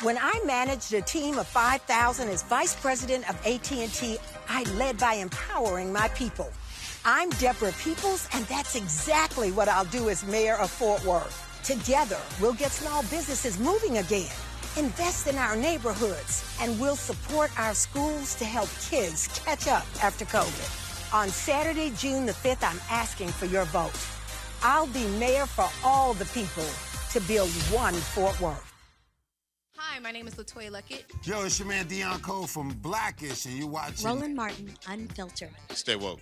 [SPEAKER 9] When I managed a team of 5,000 as vice president of AT&T, I led by empowering my people. I'm Deborah Peoples, and that's exactly what I'll do as mayor of Fort Worth. Together, we'll get small businesses moving again, invest in our neighborhoods, and we'll support our schools to help kids catch up after COVID. On Saturday, June the 5th, I'm asking for your vote. I'll be mayor for all the people to build one Fort Worth.
[SPEAKER 13] Hi, my name is LaToya Luckett.
[SPEAKER 14] Yo, it's your man Dion Cole from Blackish, and you watching
[SPEAKER 13] Roland Martin, Unfiltered.
[SPEAKER 14] Stay woke.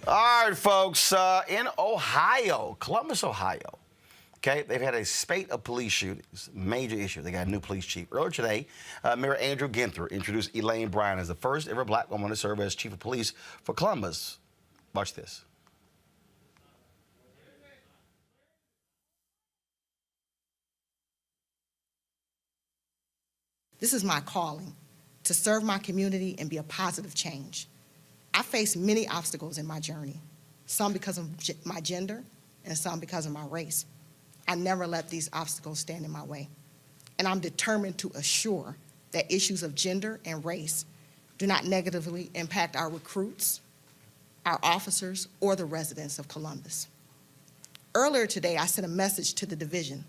[SPEAKER 1] All right, folks, in Ohio, Columbus, Ohio, okay, they've had a spate of police shootings, major issue. They got a new police chief. Earlier today, Mayor Andrew Ginther introduced Elaine Bryan as the first ever black woman to serve as chief of police for Columbus. Watch this.
[SPEAKER 15] This is my calling, to serve my community and be a positive change. I faced many obstacles in my journey, some because of my gender and some because of my race. I never let these obstacles stand in my way. And I'm determined to assure that issues of gender and race do not negatively impact our recruits, our officers, or the residents of Columbus. Earlier today, I sent a message to the division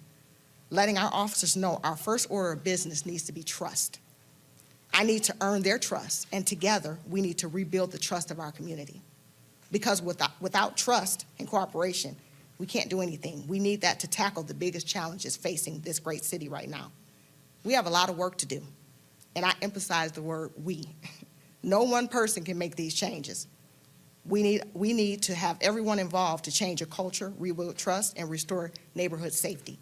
[SPEAKER 15] letting our officers know our first order of business needs to be trust. I need to earn their trust, and together we need to rebuild the trust of our community. Because without trust and cooperation, we can't do anything. We need that to tackle the biggest challenges facing this great city right now. We have a lot of work to do, and I emphasize the word we. No one person can make these changes. We need to have everyone involved to change a culture, rebuild trust, and restore neighborhood safety.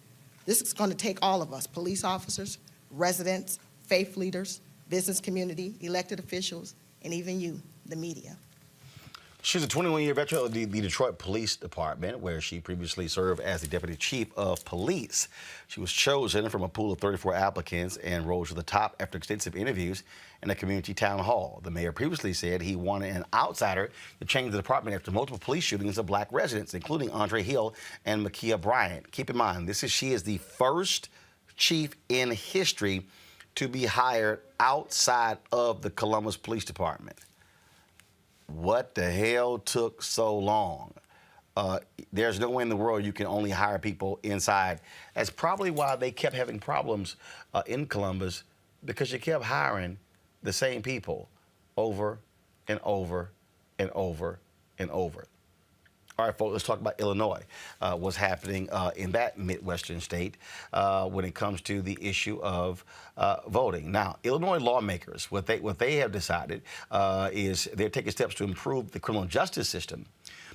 [SPEAKER 15] This is going to take all of us, police officers, residents, faith leaders, business community, elected officials, and even you, the media.
[SPEAKER 1] She's a 21-year veteran of the Detroit Police Department, where she previously served as the deputy chief of police. She was chosen from a pool of 34 applicants and rose to the top after extensive interviews in a community town hall. The mayor previously said he wanted an outsider to change the department after multiple police shootings of black residents, including Andre Hill and Makia Bryant. Keep in mind, she is the first chief in history to be hired outside of the Columbus Police Department. What the hell took so long? There's no way in the world you can only hire people inside. That's probably why they kept having problems in Columbus, because you kept hiring the same people over and over and over and over. All right, folks, let's talk about Illinois. What's happening in that Midwestern state when it comes to the issue of voting. Now, Illinois lawmakers, what they have decided is they're taking steps to improve the criminal justice system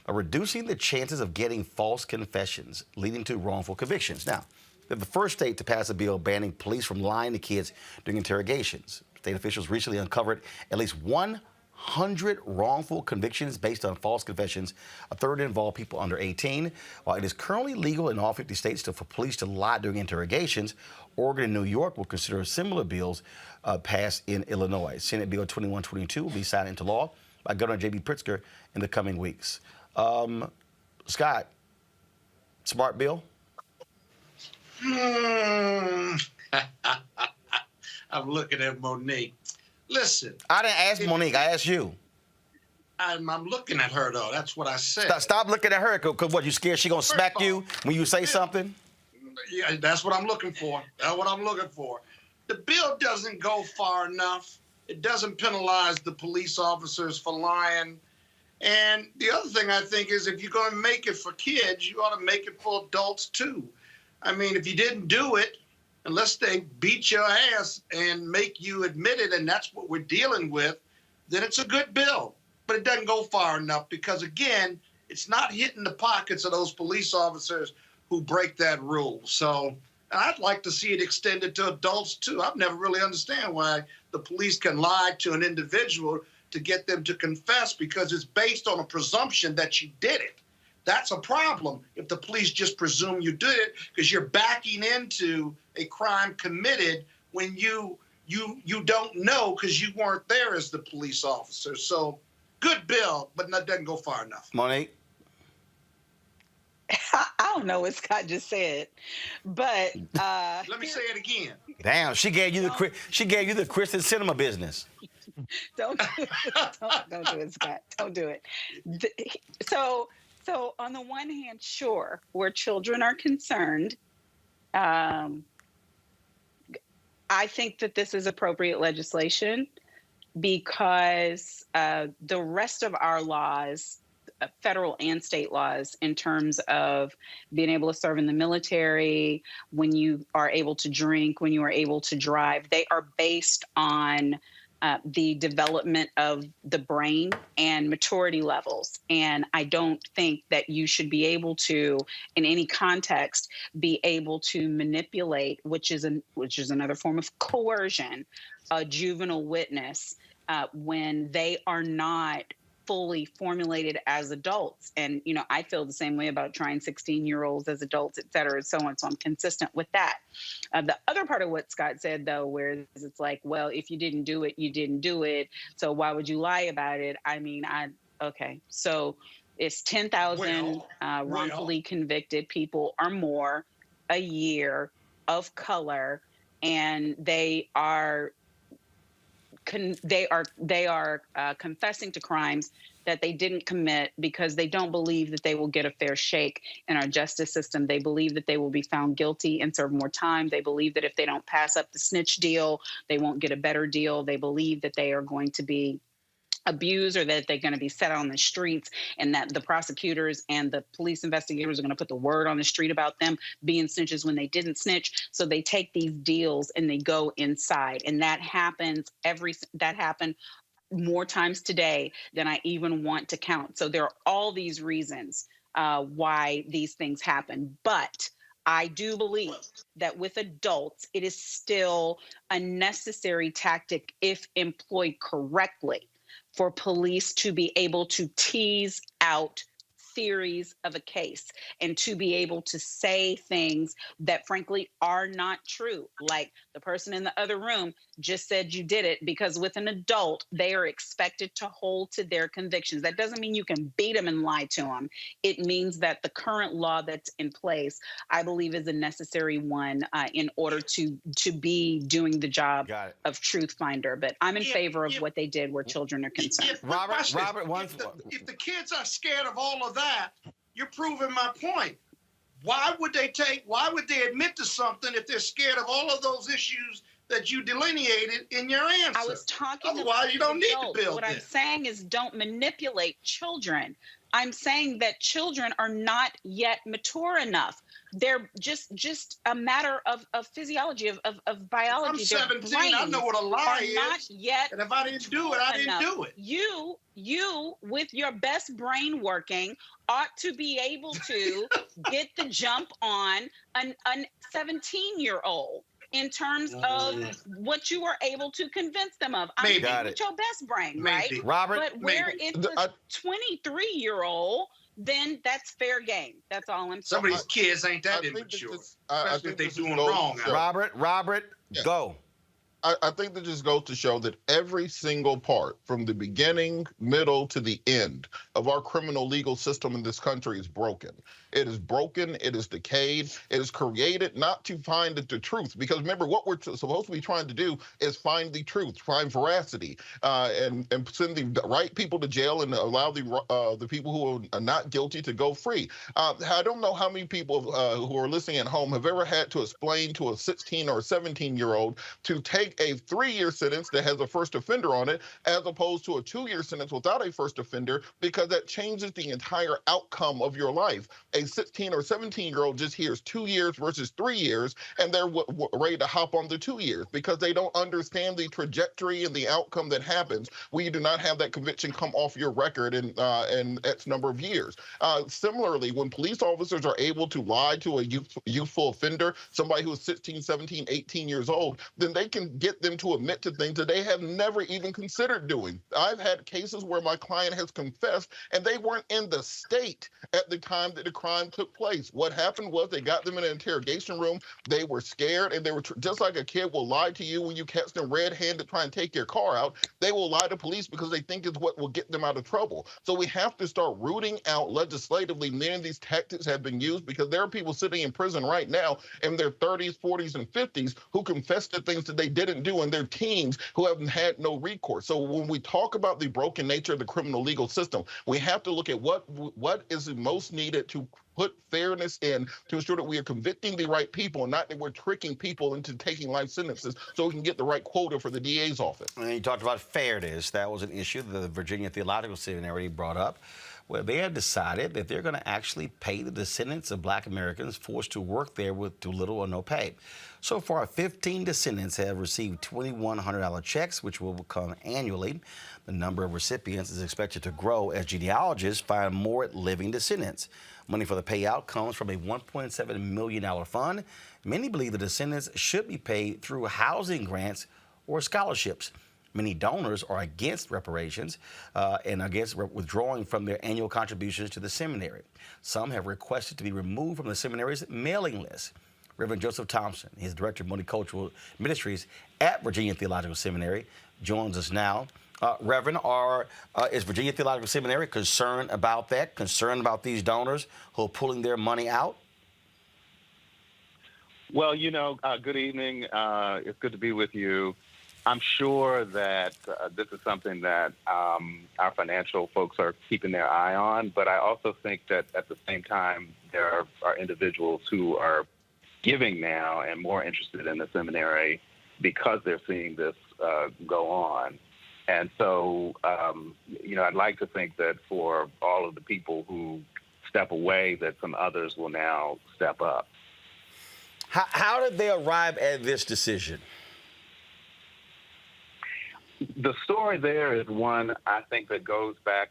[SPEAKER 1] by reducing the chances of getting false confessions, leading to wrongful convictions. Now, they're the first state to pass a bill banning police from lying to kids during interrogations. State officials recently uncovered at least 100 wrongful convictions based on false confessions. A third involved people under 18. While it is currently legal in all 50 states for police to lie during interrogations, Oregon and New York will consider similar bills passed in Illinois. Senate Bill 2122 will be signed into law by Governor J.B. Pritzker in the coming weeks. Scott, smart bill?
[SPEAKER 5] I'm looking at Monique. Listen.
[SPEAKER 1] I didn't ask Monique. I asked you.
[SPEAKER 5] I'm looking at her, though. That's what I said.
[SPEAKER 1] Stop looking at her, because what, you scared she going to smack you when you say something?
[SPEAKER 5] Yeah, that's what I'm looking for. That's what I'm looking for. The bill doesn't go far enough. It doesn't penalize the police officers for lying. And the other thing I think is, if you're going to make it for kids, you ought to make it for adults, too. I mean, if you didn't do it, unless they beat your ass and make you admit it, and that's what we're dealing with, then it's a good bill. But it doesn't go far enough because, again, it's not hitting the pockets of those police officers who break that rule. So I'd like to see it extended to adults, too. I've never really understand why the police can lie to an individual to get them to confess because it's based on a presumption that you did it. That's a problem if the police just presume you did it because you're backing into a crime committed when you don't know because you weren't there as the police officer. So good bill, but that doesn't go far enough.
[SPEAKER 1] Monique?
[SPEAKER 3] I don't know what Scott just said, but
[SPEAKER 5] let me say it again.
[SPEAKER 1] Damn, she gave you the Kristen Cinema business.
[SPEAKER 3] don't do it, Scott. Don't do it. So on the one hand, sure, where children are concerned, I think that this is appropriate legislation because the rest of our laws, federal and state laws, in terms of being able to serve in the military, when you are able to drink, when you are able to drive, they are based on the development of the brain and maturity levels. And I don't think that you should be able to, in any context, be able to manipulate, which is another form of coercion, a juvenile witness when they are not fully formulated as adults. And, I feel the same way about trying 16-year-olds as adults, et cetera, and so on. So I'm consistent with that. The other part of what Scott said, though, where it's like, well, if you didn't do it, you didn't do it. So why would you lie about it? I mean, okay. So it's 10,000 wrongfully convicted people or more a year of color, and they are confessing to crimes that they didn't commit because they don't believe that they will get a fair shake in our justice system. They believe that they will be found guilty and serve more time. They believe that if they don't pass up the snitch deal, they won't get a better deal. They believe that they are going to be abused or that they're going to be set on the streets, and that the prosecutors and the police investigators are going to put the word on the street about them being snitches when they didn't snitch. So they take these deals and they go inside, and that happened more times today than I even want to count. So there are all these reasons why these things happen. But I do believe that with adults, it is still a necessary tactic if employed correctly for police to be able to tease out theories of a case and to be able to say things that frankly are not true. Like the person in the other room just said you did it, because with an adult, they are expected to hold to their convictions. That doesn't mean you can beat them and lie to them. It means that the current law that's in place, I believe, is a necessary one in order to be doing the job of truth finder. But I'm in favor of what they did where children are concerned.
[SPEAKER 5] If the kids are scared of all of that, you're proving my point. Why would they admit to something if they're scared of all of those issues that you delineated in your answer?
[SPEAKER 3] I was talking
[SPEAKER 5] Otherwise, you don't need to build
[SPEAKER 3] What I'm saying is don't manipulate children. I'm saying that children are not yet mature enough. They're just a matter of physiology, of biology.
[SPEAKER 5] If I'm 17, I know what a lie is.
[SPEAKER 3] Not yet.
[SPEAKER 5] And if I didn't do it, I didn't do it.
[SPEAKER 3] You, with your best brain working, ought to be able to get the jump on a 17-year-old. In terms of what you were able to convince them of. I mean, with your best brain, right?
[SPEAKER 1] Robert,
[SPEAKER 3] but where it's a 23-year-old, then that's fair game. That's all I'm saying.
[SPEAKER 5] Some of these kids ain't that immature. Especially if they're doing wrong.
[SPEAKER 1] Robert, go.
[SPEAKER 4] I think that just goes to show that every single part, from the beginning, middle to the end of our criminal legal system in this country is broken. It is broken. It is decayed. It is created not to find the truth. Because remember, what we're supposed to be trying to do is find the truth, find veracity, and send the right people to jail and allow the people who are not guilty to go free. I don't know how many people who are listening at home have ever had to explain to a 16 or 17-year-old to take a 3-year sentence that has a first offender on it, as opposed to a 2-year sentence without a first offender, because that changes the entire outcome of your life. a 16 or 17-year-old just hears 2 years versus 3 years, and they're ready to hop on the 2 years because they don't understand the trajectory and the outcome that happens when you do not have that conviction come off your record in X number of years. Similarly, when police officers are able to lie to a youthful offender, somebody who is 16, 17, 18 years old, then they can get them to admit to things that they have never even considered doing. I've had cases where my client has confessed and they weren't in the state at the time that the crime took place. What happened was they got them in an interrogation room. They were scared, and they were just like a kid will lie to you when you catch them red-handed trying to take your car out. They will lie to police because they think it's what will get them out of trouble. So we have to start rooting out legislatively many of these tactics have been used, because there are people sitting in prison right now in their 30s, 40s, and 50s who confess to things that they didn't do in their teens who have had no recourse. So when we talk about the broken nature of the criminal legal system, we have to look at what is most needed to put fairness in to ensure that we are convicting the right people and not that we're tricking people into taking life sentences so we can get the right quota for the DA's office.
[SPEAKER 1] And you talked about fairness. That was an issue that the Virginia Theological Seminary brought up, where they have decided that they're going to actually pay the descendants of Black Americans forced to work there with too little or no pay. So far, 15 descendants have received $2,100 checks, which will come annually. The number of recipients is expected to grow as genealogists find more living descendants. Money for the payout comes from a $1.7 million fund. Many believe the descendants should be paid through housing grants or scholarships. Many donors are against reparations and against withdrawing from their annual contributions to the seminary. Some have requested to be removed from the seminary's mailing list. Reverend Joseph Thompson, his director of multicultural ministries at Virginia Theological Seminary, joins us now. Reverend, is Virginia Theological Seminary concerned about that, concerned about these donors who are pulling their money out?
[SPEAKER 16] Well, good evening. It's good to be with you. I'm sure that this is something that our financial folks are keeping their eye on, but I also think that at the same time, there are individuals who are giving now and more interested in the seminary because they're seeing this go on. And so, I'd like to think that for all of the people who step away, that some others will now step up.
[SPEAKER 1] How did they arrive at this decision?
[SPEAKER 16] The story there is one, I think, that goes back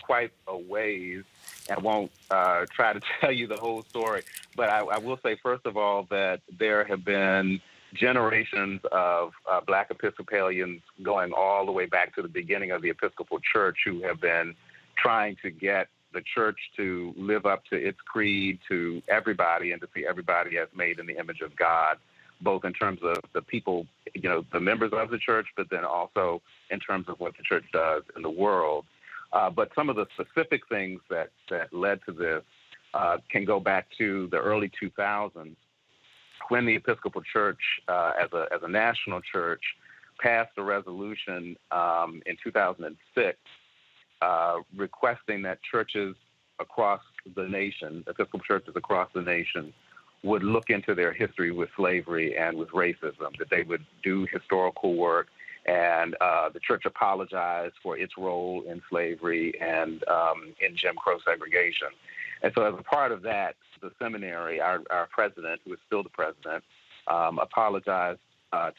[SPEAKER 16] quite a ways. I won't try to tell you the whole story, but I will say, first of all, that there have been generations of Black Episcopalians going all the way back to the beginning of the Episcopal Church who have been trying to get the church to live up to its creed to everybody and to see everybody as made in the image of God, both in terms of the people, the members of the church, but then also in terms of what the church does in the world. But some of the specific things that led to this can go back to the early 2000s, when the Episcopal Church, as a national church, passed a resolution in 2006 requesting that churches across the nation, Episcopal churches across the nation, would look into their history with slavery and with racism, that they would do historical work. And the church apologized for its role in slavery and in Jim Crow segregation. And so as a part of that, the seminary, our president, who is still the president, apologized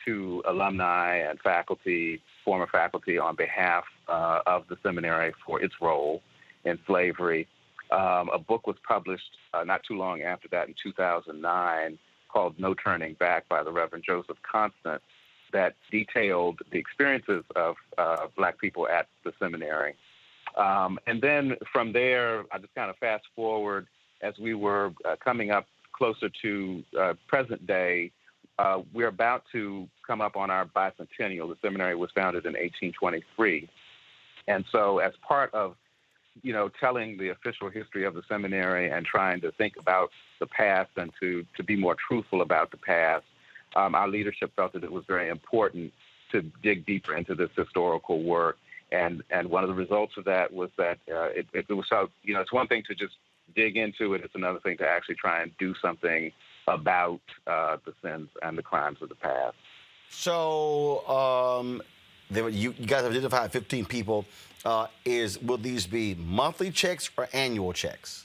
[SPEAKER 16] to alumni and faculty, former faculty, on behalf of the seminary for its role in slavery. A book was published not too long after that in 2009 called No Turning Back by the Reverend Joseph Constant, that detailed the experiences of Black people at the seminary. And then from there, I just kind of fast forward as we were coming up closer to present day. We're about to come up on our bicentennial. The seminary was founded in 1823. And so as part of, telling the official history of the seminary and trying to think about the past and to be more truthful about the past, our leadership felt that it was very important to dig deeper into this historical work. And one of the results of that was that it was so, it's one thing to just dig into it. It's another thing to actually try and do something about the sins and the crimes of the past.
[SPEAKER 1] So you guys have identified 15 people. Will these be monthly checks or annual checks?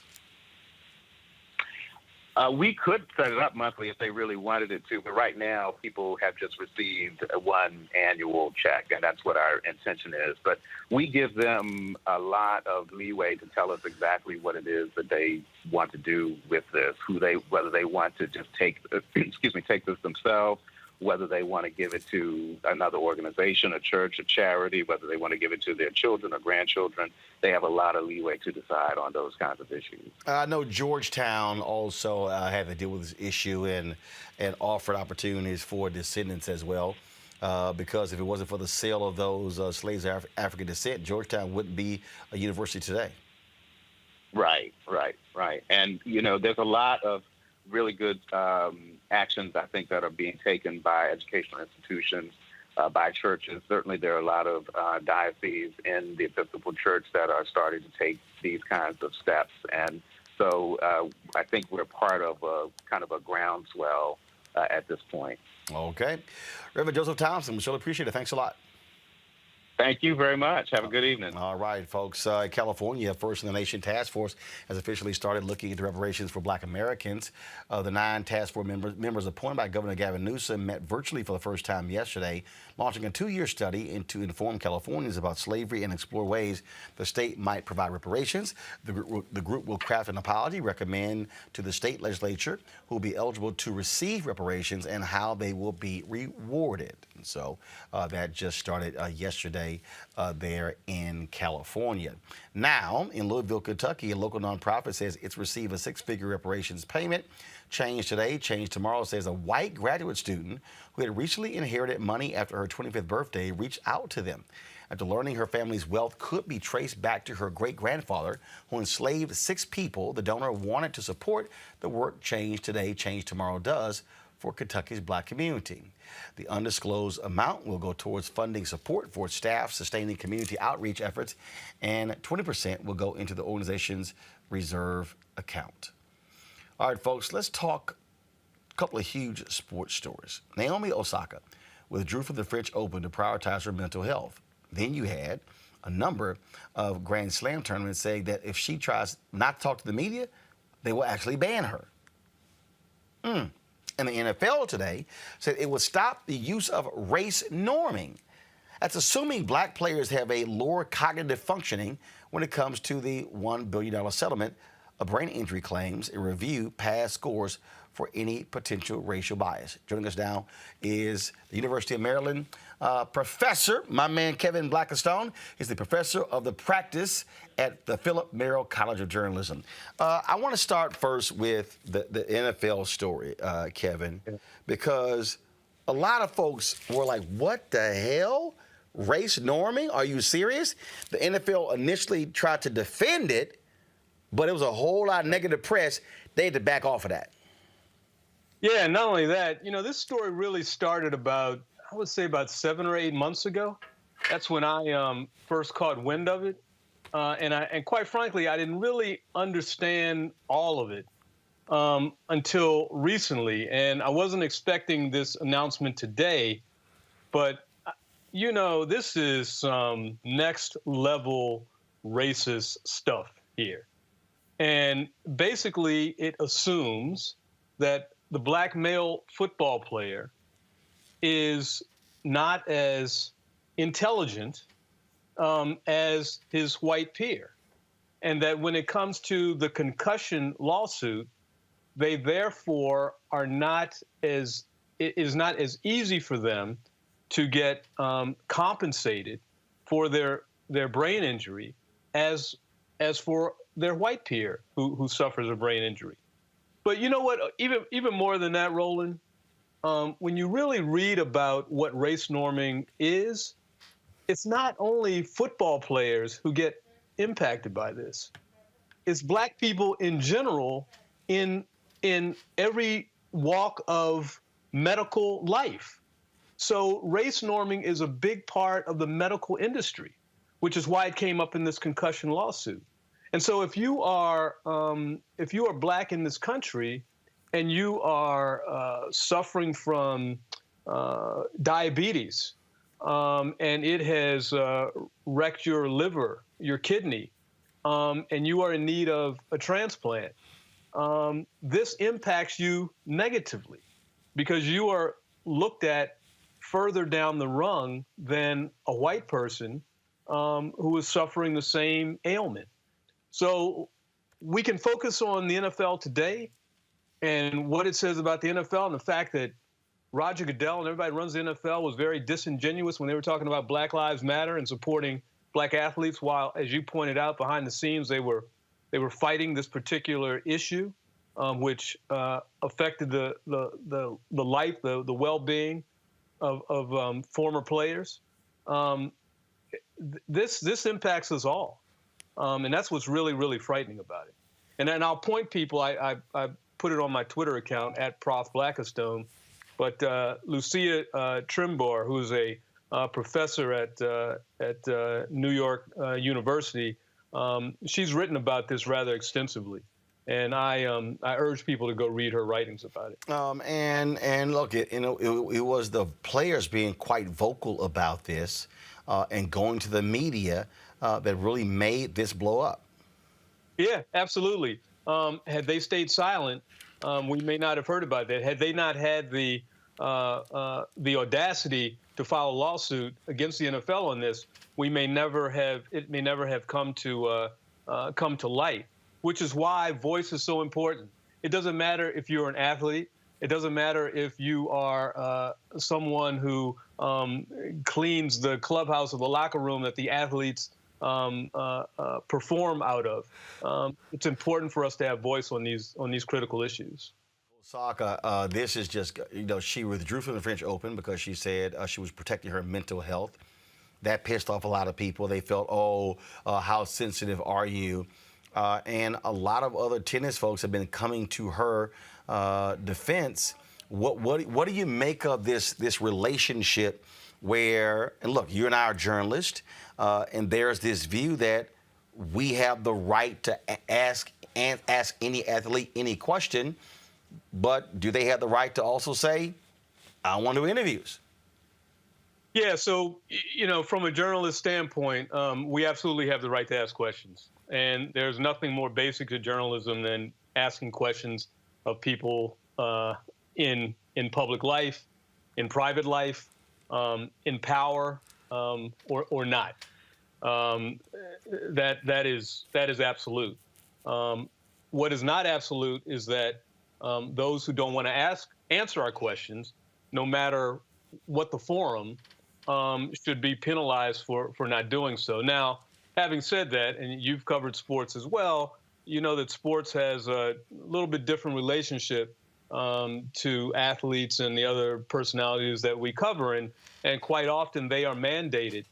[SPEAKER 16] We could set it up monthly if they really wanted it to, but right now people have just received one annual check, and that's what our intention is. But we give them a lot of leeway to tell us exactly what it is that they want to do with this, whether they want to just take this themselves, whether they want to give it to another organization, a church, a charity, whether they want to give it to their children or grandchildren. They have a lot of leeway to decide on those kinds of issues.
[SPEAKER 1] I know Georgetown also had to deal with this issue and offered opportunities for descendants as well. Because if it wasn't for the sale of those slaves of African descent, Georgetown wouldn't be a university today.
[SPEAKER 16] Right. And, there's a lot of really good actions, I think, that are being taken by educational institutions, by churches. Certainly there are a lot of dioceses in the Episcopal Church that are starting to take these kinds of steps. And so I think we're part of a kind of a groundswell at this point.
[SPEAKER 1] Okay. Reverend Joseph Thompson, we sure appreciate it. Thanks a lot.
[SPEAKER 16] Thank you very much. Have a good evening.
[SPEAKER 1] All right, folks. California, First in the Nation Task Force has officially started looking into reparations for Black Americans. The 9 task force members appointed by Governor Gavin Newsom met virtually for the first time yesterday, launching a 2-year study to inform Californians about slavery and explore ways the state might provide reparations. The group will craft an apology, recommend to the state legislature who will be eligible to receive reparations and how they will be rewarded. And so that just started yesterday there in California. Now, in Louisville, Kentucky, a local nonprofit says it's received a 6-figure reparations payment. Change Today, Change Tomorrow says a white graduate student who had recently inherited money after her 25th birthday reached out to them. After learning her family's wealth could be traced back to her great-grandfather, who enslaved 6 people, the donor wanted to support the work Change Today, Change Tomorrow does for Kentucky's Black community. The undisclosed amount will go towards funding support for staff, sustaining community outreach efforts, and 20% will go into the organization's reserve account. All right, folks, let's talk a couple of huge sports stories. Naomi Osaka withdrew from the French Open to prioritize her mental health. Then you had a number of Grand Slam tournaments saying that if she tries not to talk to the media, they will actually ban her. And the NFL today said it would stop the use of race norming. That's assuming Black players have a lower cognitive functioning when it comes to the $1 billion settlement of brain injury claims and review past scores for any potential racial bias. Joining us now is the University of Maryland professor, my man Kevin Blackistone. He's the professor of the practice at the Philip Merrill College of Journalism. I want to start first with the NFL story, Kevin, because a lot of folks were like, what the hell? Race norming? Are you serious? The NFL initially tried to defend it, but it was a whole lot of negative press. They had to back off of that.
[SPEAKER 17] Yeah, not only that, this story really started about 7 or 8 months ago. That's when I first caught wind of it. And quite frankly, I didn't really understand all of it until recently. And I wasn't expecting this announcement today, but, this is some next level racist stuff here. And basically, it assumes that the Black male football player is not as intelligent as his white peer. And that when it comes to the concussion lawsuit, they therefore are not as, it is not as easy for them to get compensated for their brain injury as for their white peer who suffers a brain injury. But you know what, even more than that, Roland, when you really read about what race norming is, it's not only football players who get impacted by this. It's Black people in general in every walk of medical life. So race norming is a big part of the medical industry, which is why it came up in this concussion lawsuit. And so if you are Black in this country and you are suffering from diabetes and it has wrecked your liver, your kidney, and you are in need of a transplant, this impacts you negatively because you are looked at further down the rung than a white person who is suffering the same ailment. So we can focus on the NFL today and what it says about the NFL and the fact that Roger Goodell and everybody who runs the NFL was very disingenuous when they were talking about Black Lives Matter and supporting black athletes, while, as you pointed out, behind the scenes they were fighting this particular issue, which affected the life, the well-being of former players. This impacts us all, and that's what's really, really frightening about it. And then I'll point people. I put it on my Twitter account at Prof Blackistone. But Lucia Trimbar, who's a professor at New York University, she's written about this rather extensively, and I urge people to go read her writings about it.
[SPEAKER 1] And look, it was the players being quite vocal about this and going to the media that really made this blow up.
[SPEAKER 17] Yeah, absolutely. Had they stayed silent, we may not have heard about that. Had they not had the audacity to file a lawsuit against the NFL on this, it may never have come to light. Which is why voice is so important. It doesn't matter if you're an athlete. It doesn't matter if you are someone who cleans the clubhouse or the locker room that the athletes perform out of. It's important for us to have voice on these critical issues.
[SPEAKER 1] Osaka, this is just, she withdrew from the French Open because she said she was protecting her mental health. That pissed off a lot of people. They felt, how sensitive are you? And a lot of other tennis folks have been coming to her defense. What do you make of this relationship where, and look, you and I are journalists, and there's this view that we have the right to ask any athlete any question, but do they have the right to also say, I want to do interviews?
[SPEAKER 17] Yeah, so, from a journalist standpoint, we absolutely have the right to ask questions. And there's nothing more basic to journalism than asking questions of people in public life, in private life, in power, or not. That is absolute. What is not absolute is that those who don't want to answer our questions, no matter what the forum, should be penalized for not doing so. Now, having said that, and you've covered sports as well, you know that sports has a little bit different relationship to athletes and the other personalities that we cover, and quite often they are mandated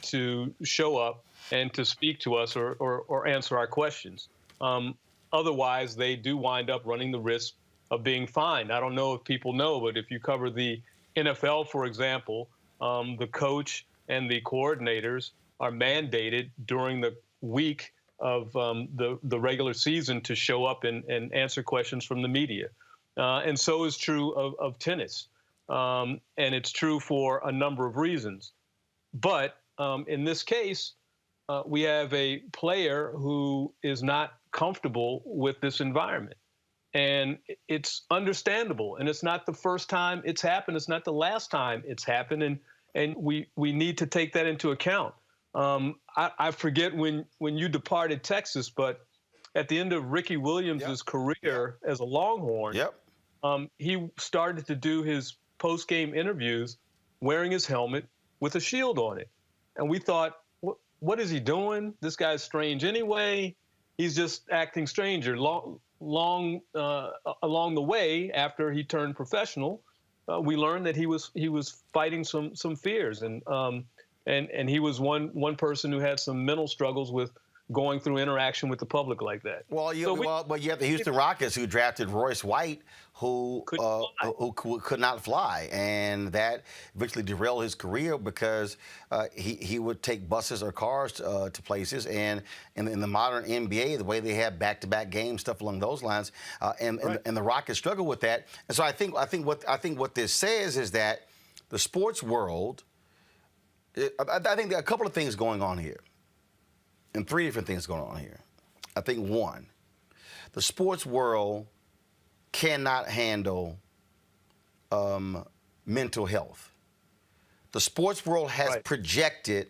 [SPEAKER 17] to show up and to speak to us or answer our questions. Otherwise, they do wind up running the risk of being fined. I don't know if people know, but if you cover the NFL, for example, the coach and the coordinators are mandated during the week of the regular season to show up and answer questions from the media. And so is true of tennis. And it's true for a number of reasons. But in this case, we have a player who is not comfortable with this environment. And it's understandable. And it's not the first time it's happened. It's not the last time it's happened. And we need to take that into account. I forget when you departed Texas, but at the end of Ricky Williams' career as a Longhorn, he started to do his post-game interviews wearing his helmet with a shield on it. And we thought, what is he doing? This guy's strange anyway. He's just acting stranger. Along the way, after he turned professional, we learned that he was fighting some fears, and he was one person who had some mental struggles with going through interaction with the public like that.
[SPEAKER 1] Well, you have the Houston Rockets who drafted Royce White, who could not fly, and that eventually derailed his career because he would take buses or cars to places, and in the modern NBA, the way they have back-to-back games, stuff along those lines, and the Rockets struggle with that. And so I think what this says is that the sports world, I think there are a couple of things going on here. And three different things going on here. I think one, The sports world cannot handle mental health. The sports world has projected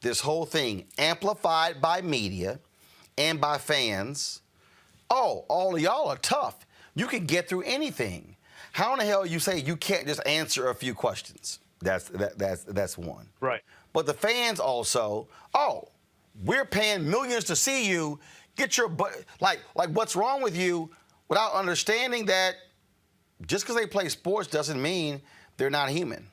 [SPEAKER 1] this whole thing, amplified by media and by fans. Oh, all of y'all are tough. You can get through anything. How in the hell you say you can't just answer a few questions? That's one.
[SPEAKER 17] Right.
[SPEAKER 1] But the fans also, oh, we're paying millions to see you. Get your butt. Like what's wrong with you? Without understanding that just because they play sports doesn't mean they're not human.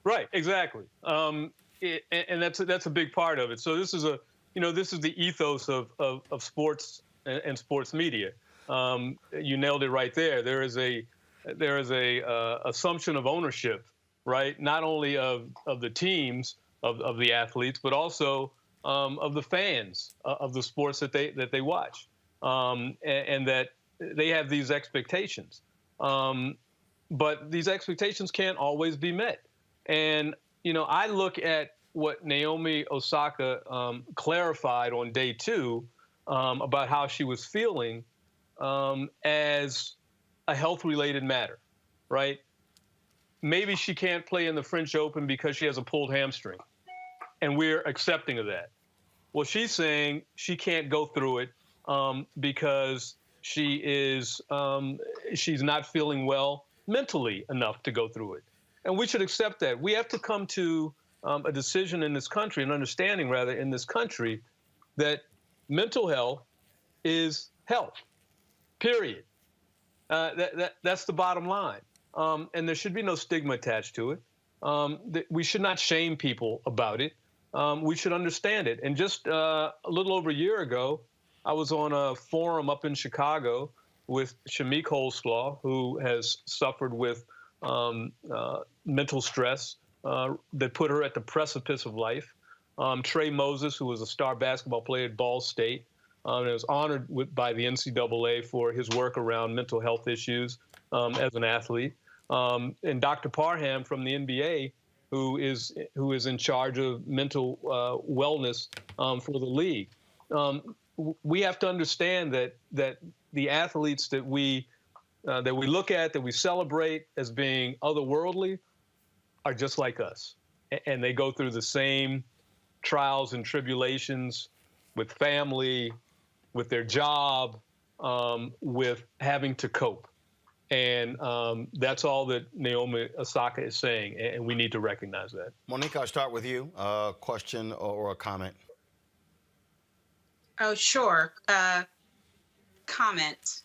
[SPEAKER 17] Right. Exactly. And that's a big part of it. So this is the ethos of sports and sports media. You nailed it right there. There is a assumption of ownership, right? Not only of the teams of the athletes, but also of the fans of the sports that they watch, and that they have these expectations. But these expectations can't always be met. And I look at what Naomi Osaka clarified on day 2 about how she was feeling as a health-related matter, right? Maybe she can't play in the French Open because she has a pulled hamstring, and we're accepting of that. Well, she's saying she can't go through it because she's not feeling well mentally enough to go through it. And we should accept that. We have to come to a decision in this country, an understanding rather in this country, that mental health is health, period. That's the bottom line. And there should be no stigma attached to it. We should not shame people about it. We should understand it. And just a little over a year ago, I was on a forum up in Chicago with Shamik Holslaw, who has suffered with mental stress that put her at the precipice of life. Trey Moses, who was a star basketball player at Ball State, and was honored by the NCAA for his work around mental health issues as an athlete. And Dr. Parham from the NBA, who is in charge of mental wellness for the league. We have to understand that the athletes that we look at, that we celebrate as being otherworldly, are just like us, and they go through the same trials and tribulations with family, with their job, with having to cope. And that's all that Naomi Osaka is saying, and we need to recognize that.
[SPEAKER 1] Monique, I'll start with you. Question or a comment?
[SPEAKER 3] Oh, sure. Comment.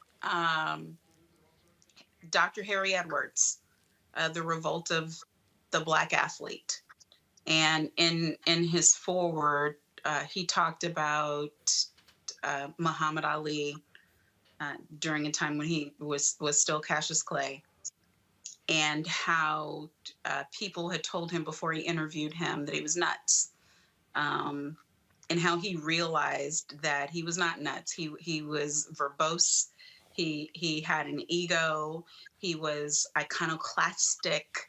[SPEAKER 3] Dr. Harry Edwards, The Revolt of the Black Athlete. And in his foreword, he talked about Muhammad Ali during a time when he was still Cassius Clay, and how people had told him before he interviewed him that he was nuts, and how he realized that he was not nuts. He was verbose. He had an ego. He was iconoclastic.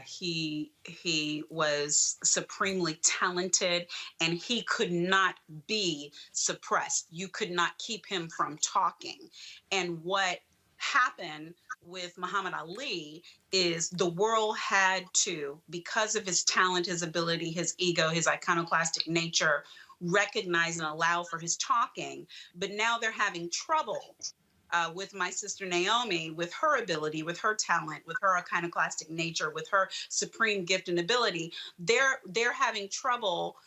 [SPEAKER 3] He was supremely talented, and he could not be suppressed. You could not keep him from talking. And what happened with Muhammad Ali is the world had to, because of his talent, his ability, his ego, his iconoclastic nature, recognize and allow for his talking. But now they're having trouble with my sister Naomi, with her ability, with her talent, with her iconoclastic nature, with her supreme gift and ability. They're having trouble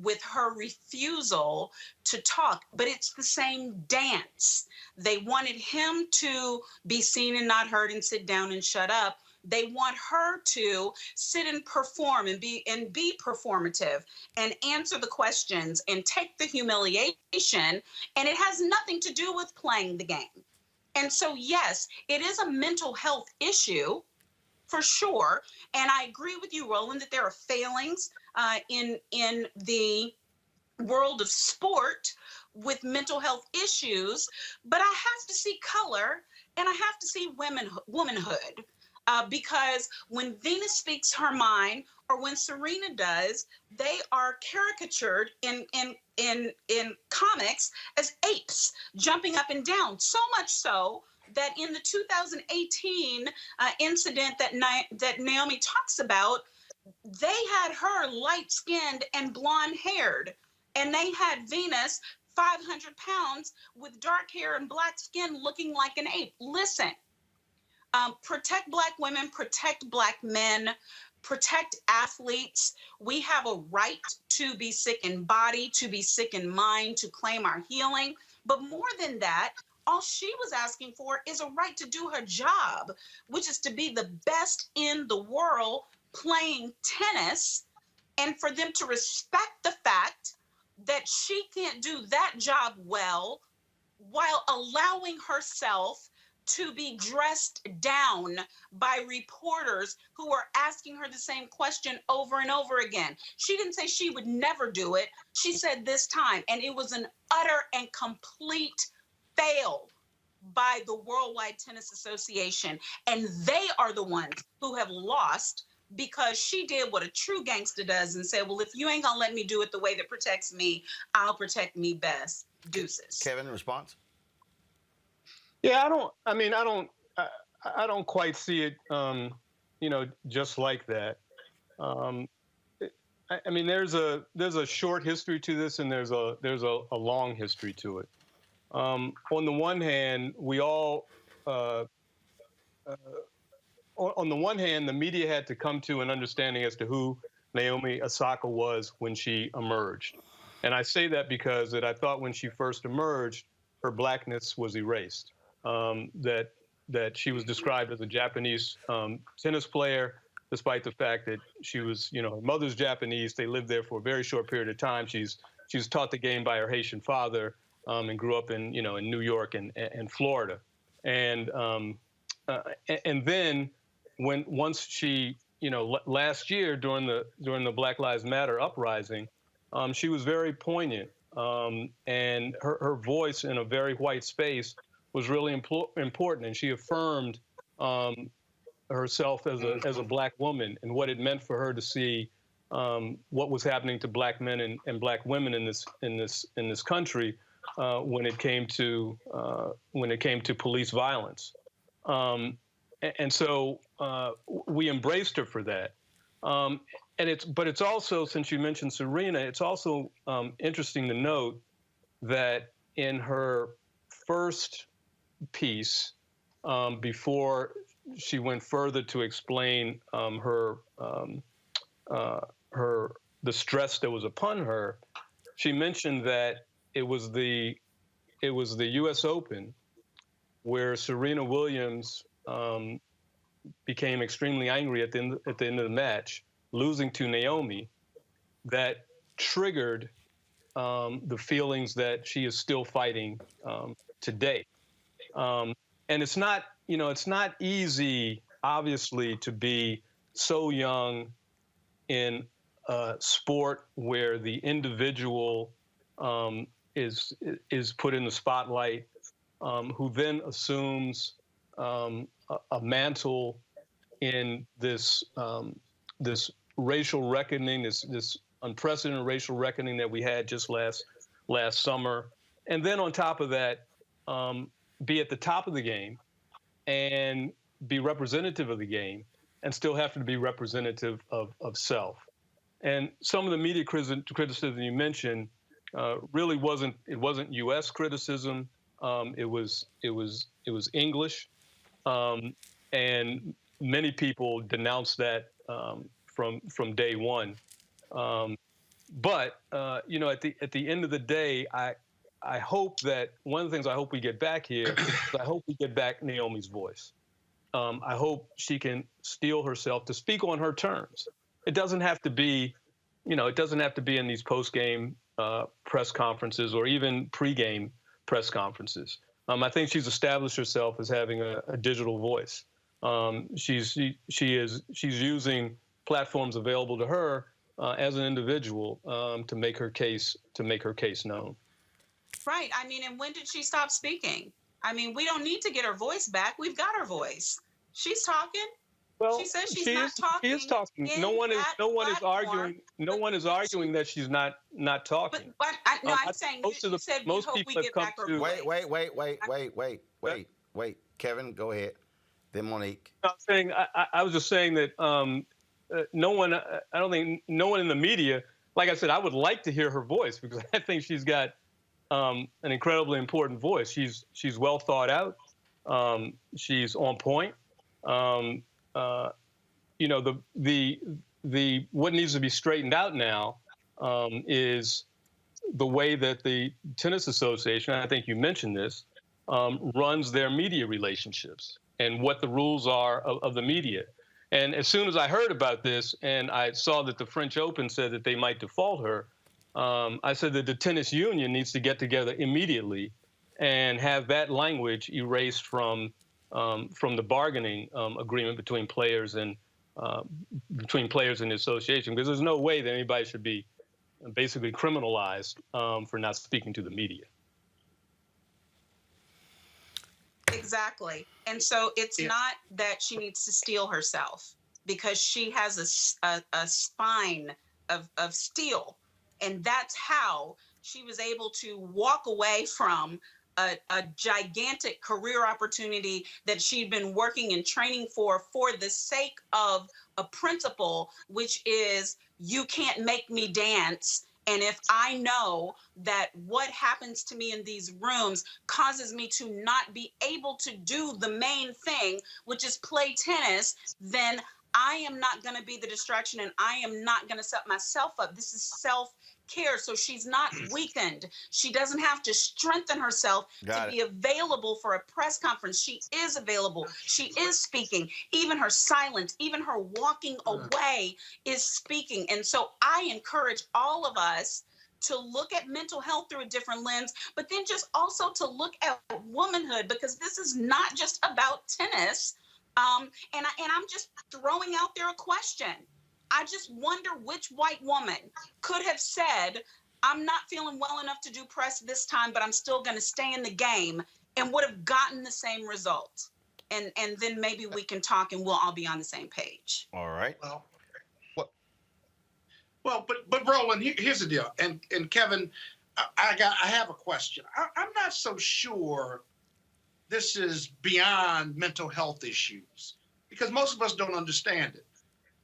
[SPEAKER 3] with her refusal to talk, but it's the same dance. They wanted him to be seen and not heard and sit down and shut up. They want her to sit and perform and be performative and answer the questions and take the humiliation. And it has nothing to do with playing the game. And so, yes, it is a mental health issue for sure. And I agree with you, Roland, that there are failings in the world of sport with mental health issues. But I have to see color, and I have to see womanhood. Because when Venus speaks her mind,
[SPEAKER 18] or when Serena does, they are caricatured in comics as apes jumping up and down. So much so that in the 2018 incident that Naomi talks about, they had her light-skinned and blonde-haired, and they had Venus 500 pounds with dark hair and black skin looking like an ape. Listen, protect Black women, protect Black men, protect athletes. We have a right to be sick in body, to be sick in mind, to claim our healing. But more than that, all she was asking for is a right to do her job, which is to be the best in the world playing tennis, and for them to respect the fact that she can't do that job well while allowing herself to be dressed down by reporters who are asking her the same question over and over again. She didn't say she would never do it. She said this time, and it was an utter and complete fail by the Worldwide Tennis Association. And they are the ones who have lost, because she did what a true gangster does and said, well, if you ain't gonna let me do it the way that protects me, I'll protect me best. Deuces.
[SPEAKER 1] Kevin, response?
[SPEAKER 17] Yeah, I don't quite see it, just like that. I mean, there's a short history to this, and there's a long history to it. On the one hand, on the one hand, the media had to come to an understanding as to who Naomi Osaka was when she emerged. And I say that because I thought when she first emerged, her Blackness was erased. That she was described as a Japanese tennis player, despite the fact that she was, her mother's Japanese. They lived there for a very short period of time. She was taught the game by her Haitian father, and grew up in New York and Florida. And then once she, last year during the Black Lives Matter uprising, she was very poignant, and her voice in a very white space was really important, and she affirmed herself as a Black woman and what it meant for her to see what was happening to Black men and Black women in this country when it came to police violence. And so we embraced her for that. But it's also, since you mentioned Serena, it's also interesting to note that in her first piece, before she went further to explain the stress that was upon her, she mentioned that it was the U.S. Open where Serena Williams became extremely angry at the end of the match, losing to Naomi, that triggered the feelings that she is still fighting today. And it's not easy, obviously, to be so young in a sport where the individual is put in the spotlight, who then assumes a mantle in this racial reckoning, this unprecedented racial reckoning that we had just last summer, and then on top of that, be at the top of the game and be representative of the game, and still have to be representative of self. And some of the media criticism you mentioned really wasn't U.S. criticism. It was English, and many people denounced that from day one. But at the end of the day, I hope that one of the things I hope we get back here is I hope we get back Naomi's voice. I hope she can steel herself to speak on her terms. It doesn't have to be, in these post-game press conferences or even pre-game press conferences. I think she's established herself as having a digital voice. She's using platforms available to her as an individual to make her case known.
[SPEAKER 18] Right. I mean, and when did she stop speaking? I mean, we don't need to get her voice back. We've got her voice. She's talking.
[SPEAKER 17] Well,
[SPEAKER 18] She says she's
[SPEAKER 17] she
[SPEAKER 18] not
[SPEAKER 17] is.
[SPEAKER 18] talking.
[SPEAKER 17] She is talking.
[SPEAKER 18] in
[SPEAKER 17] No one is.
[SPEAKER 18] that
[SPEAKER 17] No one is
[SPEAKER 18] platform,
[SPEAKER 17] arguing. No one is
[SPEAKER 18] but
[SPEAKER 17] arguing that she's not
[SPEAKER 18] But,
[SPEAKER 17] talking.
[SPEAKER 18] but no, I'm
[SPEAKER 17] I think
[SPEAKER 18] saying
[SPEAKER 17] most of
[SPEAKER 18] you
[SPEAKER 17] the
[SPEAKER 18] said you
[SPEAKER 17] most
[SPEAKER 18] hope
[SPEAKER 17] people
[SPEAKER 18] we
[SPEAKER 17] have
[SPEAKER 18] get
[SPEAKER 17] come
[SPEAKER 18] back her
[SPEAKER 17] to.
[SPEAKER 18] voice.
[SPEAKER 1] Wait. Kevin, go ahead. Then Monique.
[SPEAKER 17] I'm saying. I was just saying that no one. I don't think no one in the media. Like I said, I would like to hear her voice because I think she's got an incredibly important voice. She's well thought out. She's on point. You know, the what needs to be straightened out now is the way that the Tennis Association, I think you mentioned this, runs their media relationships and what the rules are of the media. And as soon as I heard about this and I saw that the French Open said that they might default her, I said that the tennis union needs to get together immediately and have that language erased from the bargaining agreement between players and the association, because there's no way that anybody should be basically criminalized for not speaking to the media.
[SPEAKER 18] Exactly. And so it's not that she needs to steel herself, because she has a spine of steel. And that's how she was able to walk away from a gigantic career opportunity that she'd been working and training for the sake of a principle, which is you can't make me dance. And if I know that what happens to me in these rooms causes me to not be able to do the main thing, which is play tennis, then I am not going to be the distraction and I am not going to set myself up. This is self-care. So she's not weakened. She doesn't have to strengthen herself to be available for a press conference. She is available. She is speaking. Even her silence, even her walking away is speaking. And so I encourage all of us to look at mental health through a different lens, but then just also to look at womanhood, because this is not just about tennis. And I'm just throwing out there a question. I just wonder which white woman could have said, I'm not feeling well enough to do press this time, but I'm still going to stay in the game, and would have gotten the same result. And then maybe we can talk and we'll all be on the same page.
[SPEAKER 1] All right.
[SPEAKER 5] But Roland, here's the deal. And Kevin, I have a question. I'm not so sure this is beyond mental health issues, because most of us don't understand it.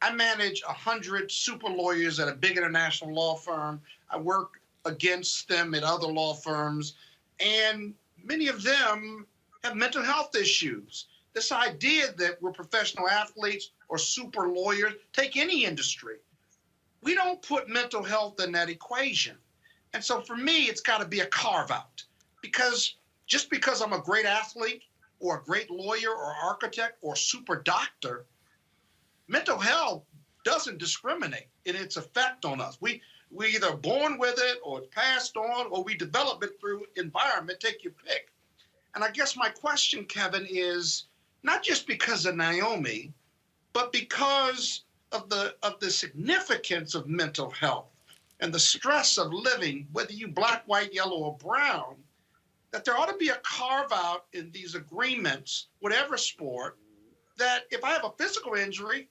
[SPEAKER 5] I manage 100 super lawyers at a big international law firm. I work against them at other law firms, and many of them have mental health issues. This idea that we're professional athletes or super lawyers, take any industry, we don't put mental health in that equation. And so for me, it's got to be a carve out, because just because I'm a great athlete or a great lawyer or architect or super doctor, mental health doesn't discriminate in its effect on us. We either born with it or it's passed on, or we develop it through environment, take your pick. And I guess my question, Kevin, is not just because of Naomi, but because of the significance of mental health and the stress of living, whether you black, white, yellow, or brown, that there ought to be a carve out in these agreements, whatever sport, that if I have a physical injury,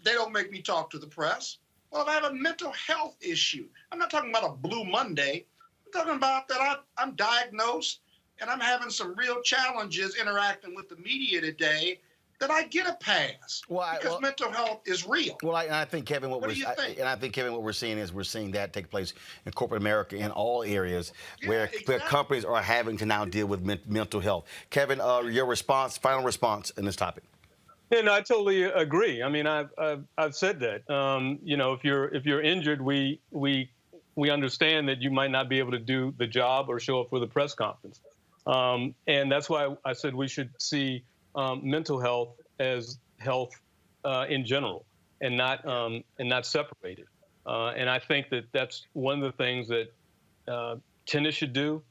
[SPEAKER 5] they don't make me talk to the press. Well, if I have a mental health issue, I'm not talking about a Blue Monday. I'm talking about that I'm diagnosed and I'm having some real challenges interacting with the media today, that I get a pass because mental health is real.
[SPEAKER 1] Well, I think, Kevin, what
[SPEAKER 5] do you think?
[SPEAKER 1] I think, Kevin, what we're seeing is that take place in corporate America in all areas where companies are having to now deal with mental health. Kevin, your response, final response in this topic.
[SPEAKER 17] Yeah, no, I totally agree. I mean, I've said that. You know, if you're injured, we understand that you might not be able to do the job or show up for the press conference, and that's why I said we should see mental health as health in general, and not separated. And I think that that's one of the things that tennis should do,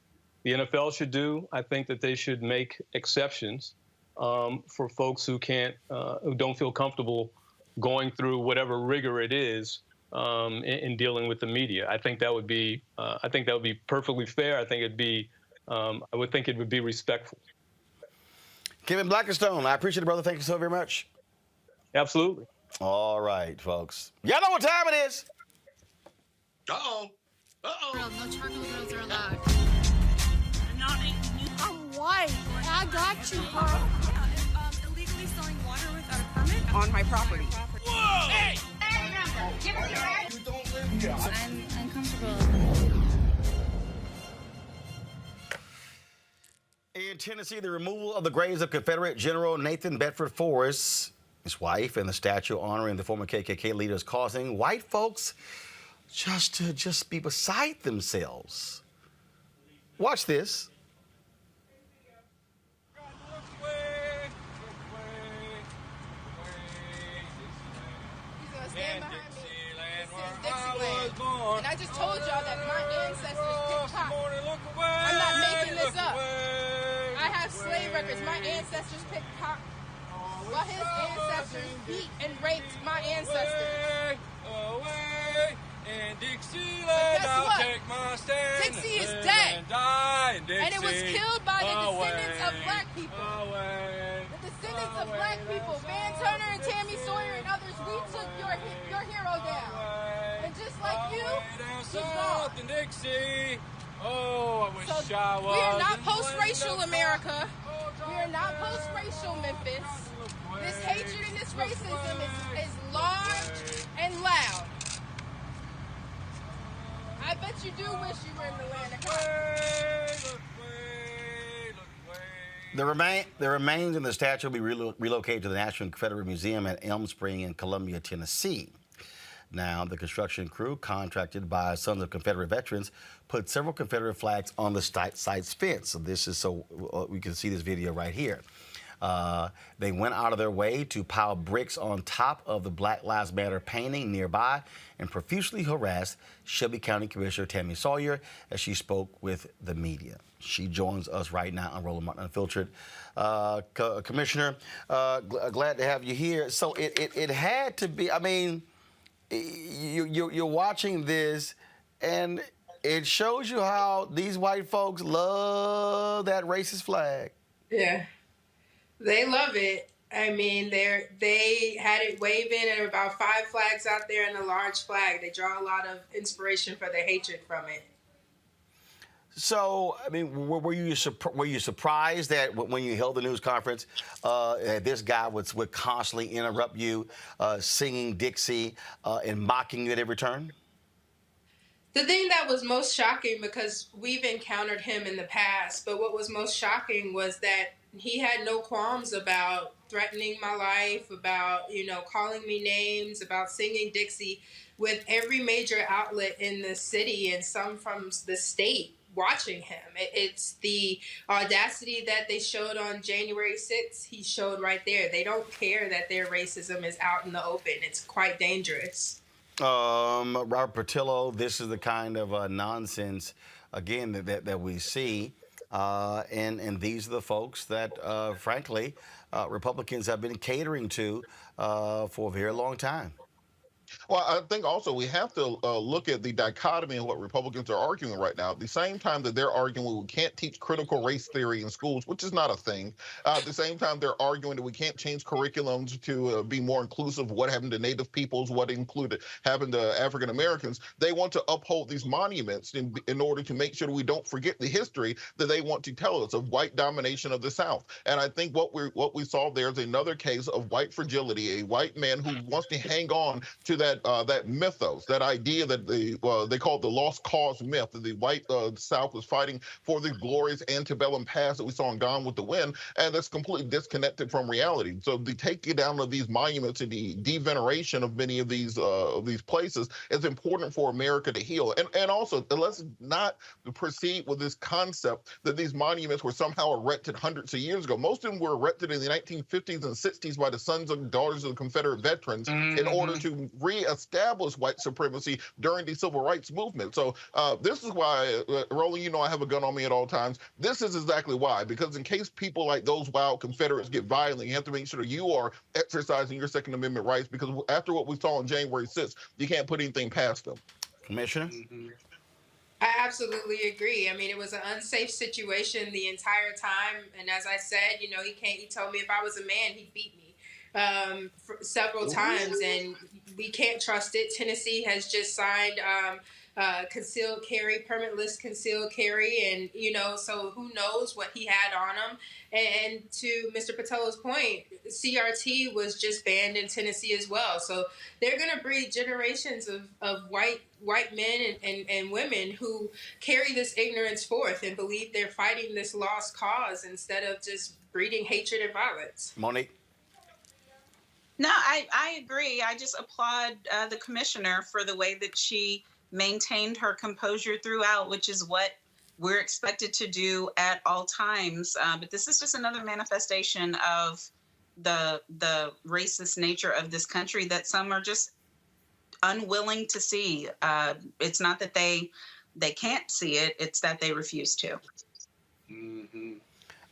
[SPEAKER 17] the NFL should do. I think that they should make exceptions for folks who don't feel comfortable going through whatever rigor it is in dealing with the media. I think that would be perfectly fair. I think I would think it would be respectful.
[SPEAKER 1] Kevin Blackistone, I appreciate it, brother. Thank you so very much.
[SPEAKER 17] Absolutely.
[SPEAKER 1] All right, folks. Y'all know what time it is.
[SPEAKER 5] Uh-oh.
[SPEAKER 13] Girl, no charcoal girls are allowed.
[SPEAKER 9] I'm white. I got you, girl.
[SPEAKER 13] Illegally selling water without a permit
[SPEAKER 10] On my property.
[SPEAKER 13] Whoa! Hey!
[SPEAKER 14] You don't live here.
[SPEAKER 13] I'm uncomfortable.
[SPEAKER 1] In Tennessee, the removal of the graves of Confederate General Nathan Bedford Forrest, his wife, and the statue honoring the former KKK leader is causing white folks to be beside themselves. Watch this.
[SPEAKER 19] Stand behind me. This is Dixieland. And I just told y'all that my ancestors picked cotton. I'm not making this up. I have slave records. My ancestors picked cotton. While his ancestors beat and raped my ancestors.
[SPEAKER 20] And Dixieland,
[SPEAKER 19] but guess
[SPEAKER 20] I'll
[SPEAKER 19] what?
[SPEAKER 20] take my stand.
[SPEAKER 19] Dixie is dead.
[SPEAKER 20] And
[SPEAKER 19] it was killed by the descendants of black people. The descendants of black people, Van Turner and Tammy Sawyer and others, we took your hero down. And just like you, he's gone.
[SPEAKER 20] In Dixie. Oh, I wish
[SPEAKER 19] So
[SPEAKER 20] I was.
[SPEAKER 19] we are not post-racial America. We are not post-racial Memphis. This hatred and this racism is large and loud. I bet you do wish you were in the land of cotton.
[SPEAKER 1] The remains in the statue will be relocated to the National Confederate Museum at Elm Spring in Columbia, Tennessee. Now, the construction crew, contracted by Sons of Confederate Veterans, put several Confederate flags on the site's fence. So this is so we can see this video right here. They went out of their way to pile bricks on top of the Black Lives Matter painting nearby and profusely harassed Shelby County Commissioner Tammy Sawyer as she spoke with the media. She joins us right now on Roland Martin Unfiltered. Commissioner, glad to have you here. So it had to be, I mean, you're watching this, and it shows you how these white folks love that racist flag.
[SPEAKER 19] Yeah, they love it. I mean, they had it waving, and about 5 flags out there and a large flag. They draw a lot of inspiration for their hatred from it.
[SPEAKER 1] So, I mean, were you surprised that when you held the news conference, this guy would constantly interrupt you, singing Dixie and mocking you at every turn?
[SPEAKER 19] The thing that was most shocking, because we've encountered him in the past, but what was most shocking was that he had no qualms about threatening my life, about, calling me names, about singing Dixie, with every major outlet in the city and some from the state watching him. It's the audacity that they showed on January 6th. He showed right there. They don't care that their racism is out in the open. It's quite dangerous.
[SPEAKER 1] Robert Portillo, this is the kind of nonsense, again, that we see. And these are the folks that, frankly, Republicans have been catering to for a very long time.
[SPEAKER 4] Well, I think also we have to look at the dichotomy of what Republicans are arguing right now. At the same time that they're arguing we can't teach critical race theory in schools, which is not a thing. At the same time, they're arguing that we can't change curriculums to be more inclusive of what happened to Native peoples, what happened to African Americans. They want to uphold these monuments in order to make sure that we don't forget the history that they want to tell us of white domination of the South. And I think what we saw there is another case of white fragility, a white man who wants to hang on to that mythos, that idea that they call it the lost cause myth, that the white South was fighting for the glorious antebellum past that we saw in Gone with the Wind, and that's completely disconnected from reality. So the taking down of these monuments and the deveneration of many of these places is important for America to heal. And also, let's not proceed with this concept that these monuments were somehow erected hundreds of years ago. Most of them were erected in the 1950s and 60s by the sons and daughters of the Confederate veterans in order to reestablish white supremacy during the civil rights movement. So this is why, Roland, I have a gun on me at all times. This is exactly why, because in case people like those wild Confederates get violent, you have to make sure that you are exercising your Second Amendment rights, because after what we saw on January 6th, you can't put anything past them.
[SPEAKER 1] Commissioner?
[SPEAKER 19] I absolutely agree. I mean, it was an unsafe situation the entire time. And as I said, he told me if I was a man, he'd beat me. several times, and we can't trust it. Tennessee has just signed concealed carry, permitless concealed carry, and so who knows what he had on him. And to Mr. Patello's point, CRT was just banned in Tennessee as well. So they're going to breed generations of white men and women who carry this ignorance forth and believe they're fighting this lost cause instead of just breeding hatred and violence.
[SPEAKER 1] Monique?
[SPEAKER 18] No, I agree. I just applaud the commissioner for the way that she maintained her composure throughout, which is what we're expected to do at all times. But this is just another manifestation of the racist nature of this country that some are just unwilling to see. It's not that they can't see it; it's that they refuse to.
[SPEAKER 5] Mm-hmm.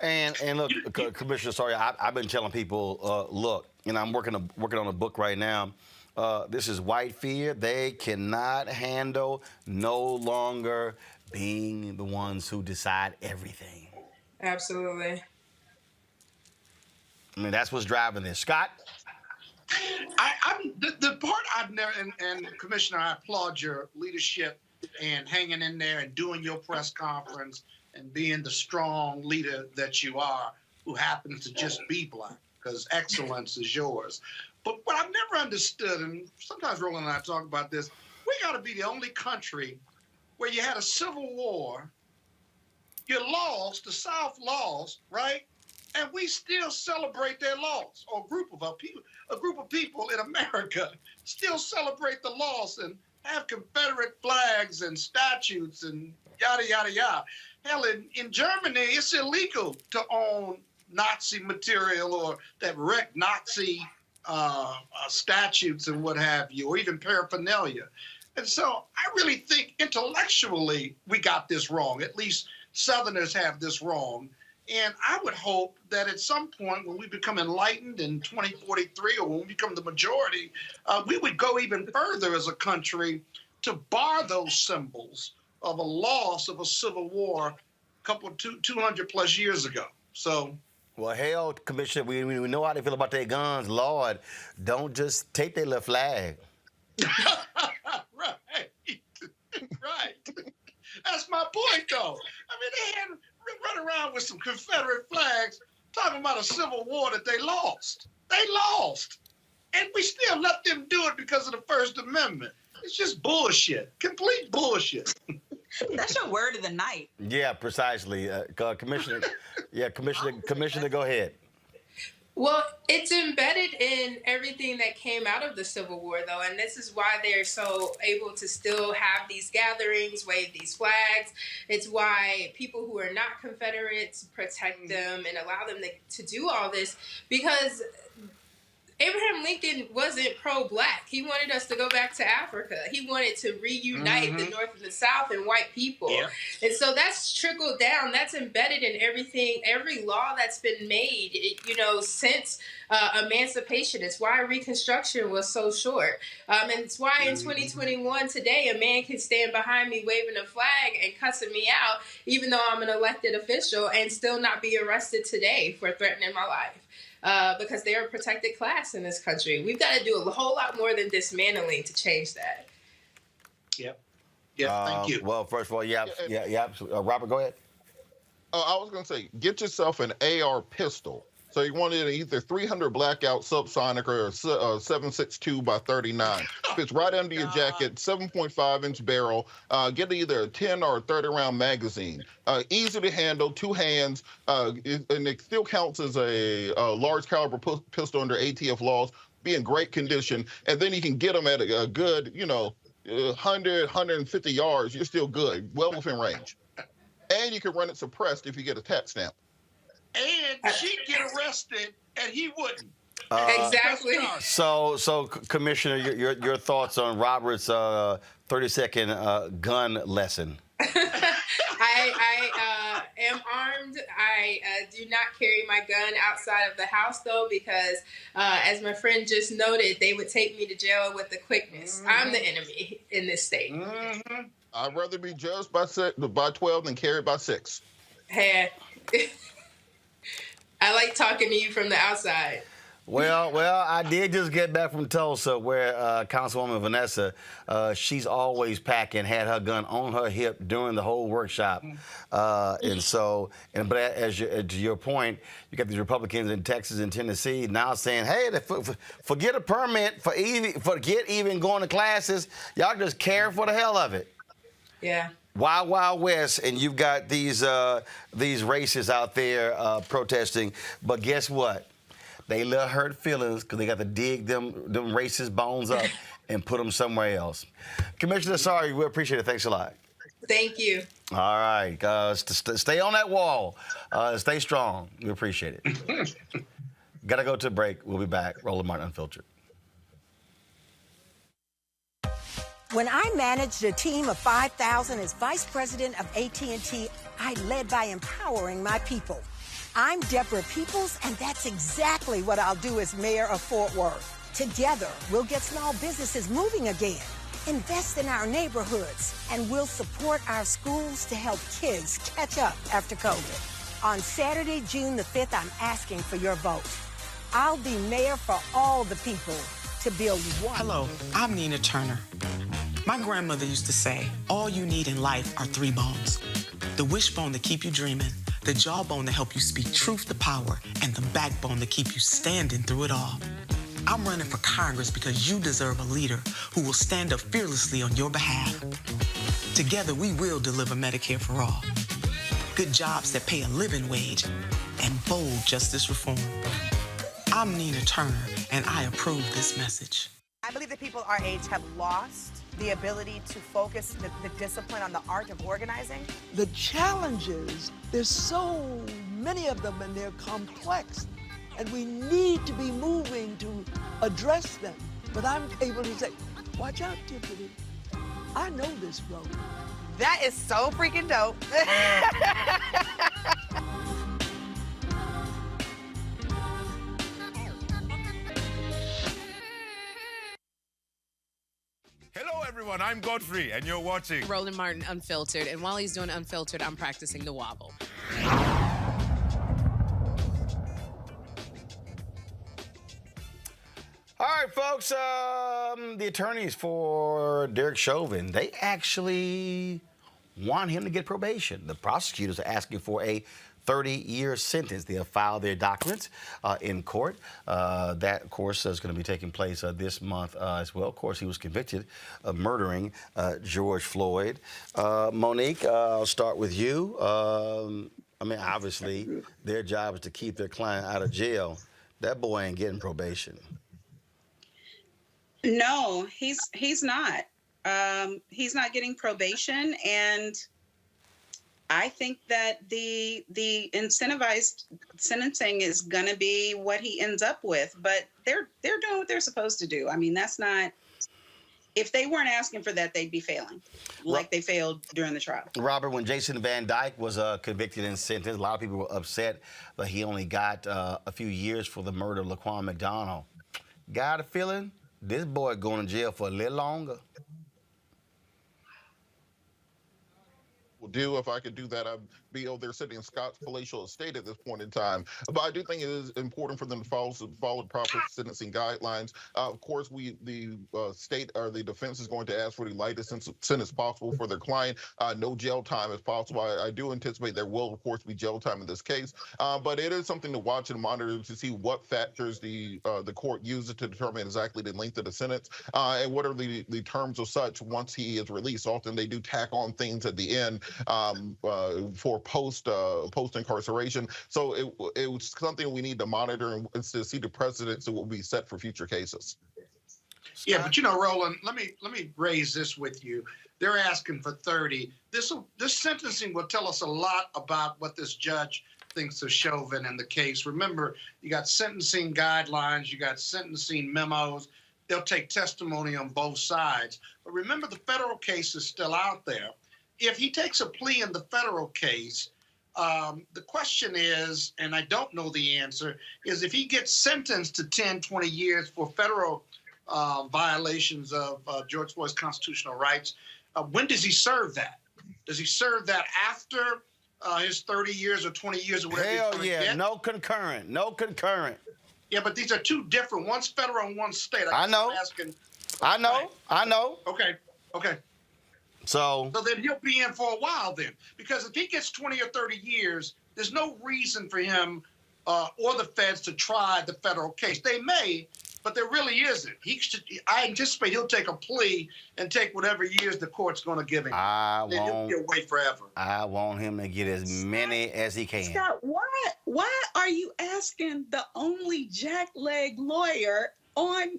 [SPEAKER 1] And look, Commissioner, sorry, I've been telling people, look, and I'm working on a book right now. This is white fear. They cannot handle no longer being the ones who decide everything.
[SPEAKER 19] Absolutely.
[SPEAKER 1] I mean, that's what's driving this. Scott?
[SPEAKER 5] I'm the part I've never, and Commissioner, I applaud your leadership and hanging in there and doing your press conference and being the strong leader that you are, who happens to just be black, because excellence is yours. But what I've never understood, and sometimes Roland and I talk about this, we got to be the only country where you had a civil war, you lost, the South lost, right? And we still celebrate their loss, or a group of people in America still celebrate the loss and have Confederate flags and statutes and yada, yada, yada. Hell, in Germany, it's illegal to own Nazi material or that wreck Nazi statutes and what have you, or even paraphernalia. And so I really think intellectually we got this wrong. At least Southerners have this wrong. And I would hope that at some point when we become enlightened in 2043, or when we become the majority, we would go even further as a country to bar those symbols of a loss of a civil war 200 plus years ago. So.
[SPEAKER 1] Well, hell, Commissioner, we know how they feel about their guns. Lord, don't just take their little flag.
[SPEAKER 5] Right. That's my point, though. I mean, they had run around with some Confederate flags talking about a civil war that they lost. They lost. And we still let them do it because of the First Amendment. It's just bullshit. Complete bullshit.
[SPEAKER 18] That's your word of the night.
[SPEAKER 1] Yeah, precisely. Commissioner, Commissioner, go ahead.
[SPEAKER 19] Well, it's embedded in everything that came out of the Civil War, though, and this is why they're so able to still have these gatherings, wave these flags. It's why people who are not Confederates protect them and allow them to do all this, because Abraham Lincoln wasn't pro-black. He wanted us to go back to Africa. He wanted to reunite the North and the South and white people. Yeah. And so that's trickled down. That's embedded in everything, every law that's been made, since emancipation. It's why Reconstruction was so short. And it's why in 2021 today, a man can stand behind me waving a flag and cussing me out, even though I'm an elected official, and still not be arrested today for threatening my life. Because they're a protected class in this country. We've got to do a whole lot more than dismantling to change that.
[SPEAKER 5] Yep. Yeah, thank you.
[SPEAKER 1] Well, first of all, yeah. Robert, go ahead.
[SPEAKER 4] I was going to say, get yourself an AR pistol. So you want it either 300 blackout subsonic or 7.62 by 39. Fits right under your jacket, 7.5-inch barrel. Get either a 10 or a 30-round magazine. Easy to handle, 2 hands, and it still counts as a large caliber pistol under ATF laws. Be in great condition, and then you can get them at a good, 100, 150 yards. You're still good, well within range. And you can run it suppressed if you get a tax stamp.
[SPEAKER 5] And she'd get arrested, and he wouldn't.
[SPEAKER 19] Exactly.
[SPEAKER 1] So, Commissioner, your thoughts on Robert's 30-second gun lesson?
[SPEAKER 19] I am armed. I do not carry my gun outside of the house, though, because as my friend just noted, they would take me to jail with the quickness. I'm the enemy in this state.
[SPEAKER 4] I'd rather be judged by 12 than carried by 6.
[SPEAKER 19] Hey. I like talking to you from the outside.
[SPEAKER 1] Well, I did just get back from Tulsa, where Councilwoman Vanessa, she's always packing, had her gun on her hip during the whole workshop, but as to your point, you got these Republicans in Texas and Tennessee now saying, hey, forget a permit, forget even going to classes, y'all just care for the hell of it.
[SPEAKER 19] Yeah.
[SPEAKER 1] Wild, Wild West, and you've got these racists out there protesting, but guess what? They little hurt feelings because they got to dig them racist bones up and put them somewhere else. Commissioner, sorry, we appreciate it. Thanks a lot.
[SPEAKER 19] Thank you.
[SPEAKER 1] All right, stay on that wall. Stay strong. We appreciate it. Got to go to a break. We'll be back. Roland Martin Unfiltered.
[SPEAKER 9] When I managed a team of 5,000 as vice president of AT&T, I led by empowering my people. I'm Deborah Peoples, and that's exactly what I'll do as mayor of Fort Worth. Together, we'll get small businesses moving again, invest in our neighborhoods, and we'll support our schools to help kids catch up after COVID. On Saturday, June the 5th, I'm asking for your vote. I'll be mayor for all the people to build one.
[SPEAKER 10] Hello, I'm Nina Turner. My grandmother used to say, all you need in life are 3 bones. The wishbone to keep you dreaming, the jawbone to help you speak truth to power, and the backbone to keep you standing through it all. I'm running for Congress because you deserve a leader who will stand up fearlessly on your behalf. Together, we will deliver Medicare for all, good jobs that pay a living wage, and bold justice reform. I'm Nina Turner, and I approve this message.
[SPEAKER 21] I believe that people our age have lost the ability to focus the discipline on the art of organizing.
[SPEAKER 22] The challenges, there's so many of them and they're complex, and we need to be moving to address them. But I'm able to say, watch out, Tiffany, I know this road.
[SPEAKER 21] That is so freaking dope.
[SPEAKER 23] Hello, everyone. I'm Godfrey, and you're watching
[SPEAKER 24] Roland Martin Unfiltered. And while he's doing Unfiltered, I'm practicing the wobble.
[SPEAKER 1] All right, folks, the attorneys for Derek Chauvin, they actually want him to get probation. The prosecutors are asking for a 30-year sentence. They have filed their documents in court. That, of course, is going to be taking place this month as well. Of course, he was convicted of murdering George Floyd. Monique, I'll start with you. I mean, obviously, their job is to keep their client out of jail. That boy ain't getting probation.
[SPEAKER 3] No, he's not. He's not getting probation, and I think that the incentivized sentencing is going to be what he ends up with. But they're doing what they're supposed to do. I mean, that's not. If they weren't asking for that, they'd be failing, like they failed during the trial.
[SPEAKER 1] Robert, when Jason Van Dyke was convicted and sentenced, a lot of people were upset that he only got a few years for the murder of Laquan McDonald. Got a feeling this boy going to jail for a little longer.
[SPEAKER 4] Will do if I could do that. I'd be over there sitting in Scott's palatial estate at this point in time. But I do think it is important for them to follow proper sentencing guidelines. Of course, the state or the defense is going to ask for the lightest sentence possible for their client. No jail time if possible. I do anticipate there will, of course, be jail time in this case. But it is something to watch and monitor to see what factors the court uses to determine exactly the length of the sentence and what are the terms of such once he is released. Often they do tack on things at the end for post incarceration. So it was something we need to monitor and to see the precedents that will be set for future cases.
[SPEAKER 5] Yeah, but you know, Roland, let me raise this with you. They're asking for 30. This sentencing will tell us a lot about what this judge thinks of Chauvin and the case. Remember, you got sentencing guidelines, you got sentencing memos. They'll take testimony on both sides. But remember, the federal case is still out there. If he takes a plea in the federal case, the question is, and I don't know the answer, is if he gets sentenced to 10, 20 years for federal violations of George Floyd's constitutional rights, when does he serve that? Does he serve that after his 30 years or 20 years or whatever?
[SPEAKER 1] Hell yeah, no concurrent.
[SPEAKER 5] Yeah, but these are two different. One's federal and one's state.
[SPEAKER 1] I know. I know. I know.
[SPEAKER 5] Okay.
[SPEAKER 1] So
[SPEAKER 5] then he'll be in for a while then, because if he gets 20 or 30 years, there's no reason for him or the feds to try the federal case. They may, but there really isn't. I anticipate he'll take a plea and take whatever years the court's going to give him. He'll be away forever.
[SPEAKER 1] I want him to get as many as he can.
[SPEAKER 18] Scott, why are you asking the only jackleg lawyer on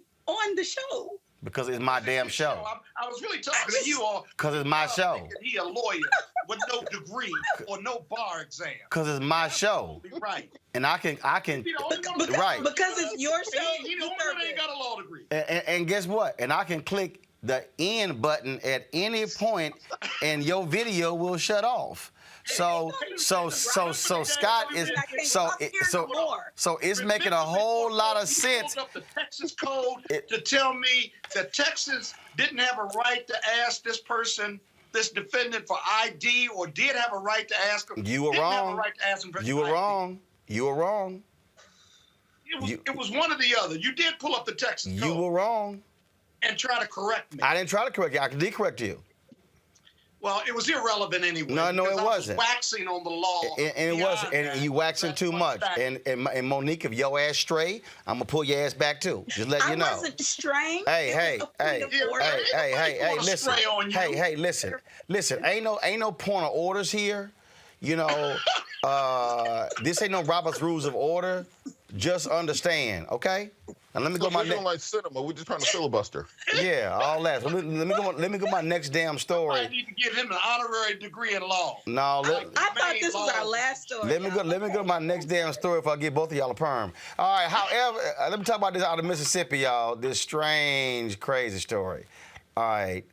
[SPEAKER 18] the show?
[SPEAKER 1] Because it's my damn show.
[SPEAKER 5] I was really talking to you all.
[SPEAKER 1] Because it's my show.
[SPEAKER 5] He a lawyer with no degree or no bar exam.
[SPEAKER 1] Because it's my show.
[SPEAKER 5] Right.
[SPEAKER 1] And I can right.
[SPEAKER 18] Because it's your show.
[SPEAKER 5] He the only one that ain't got a law degree.
[SPEAKER 1] And guess what? And I can click the end button at any point and your video will shut off. So Scott is so it's making a whole lot of sense.
[SPEAKER 5] Up the Texas code to tell me that Texas didn't have a right to ask this person, this defendant, for ID, or did have a right to ask him.
[SPEAKER 1] You were
[SPEAKER 5] didn't
[SPEAKER 1] wrong.
[SPEAKER 5] Have a right to ask him for
[SPEAKER 1] you were
[SPEAKER 5] ID.
[SPEAKER 1] wrong. You were wrong.
[SPEAKER 5] It was one or the other. You did pull up the Texas code.
[SPEAKER 1] You were wrong.
[SPEAKER 5] And try to correct me.
[SPEAKER 1] I didn't try to correct you. I did correct you.
[SPEAKER 5] Well, it was irrelevant anyway.
[SPEAKER 1] No, it
[SPEAKER 5] I
[SPEAKER 1] wasn't.
[SPEAKER 5] Was waxing on the law.
[SPEAKER 1] And it wasn't. And you waxing too much. And Monique, if your ass stray, I'm gonna pull your ass back too. Just let you know.
[SPEAKER 18] I wasn't straying.
[SPEAKER 1] Hey, listen. Hey, listen. Ain't no point of orders here. You know, this ain't no Robert's Rules of Order. Just understand, okay? And let me go my next.
[SPEAKER 4] We don't like cinema. We're just trying to filibuster.
[SPEAKER 1] Yeah, all that. Let me go my next damn story.
[SPEAKER 5] I need to give him an honorary degree in law.
[SPEAKER 1] No,
[SPEAKER 18] I thought this was our last story.
[SPEAKER 1] Let me go to my next damn story if I get both of y'all a perm. All right. However, let me talk about this out of Mississippi, y'all. This strange, crazy story. All right.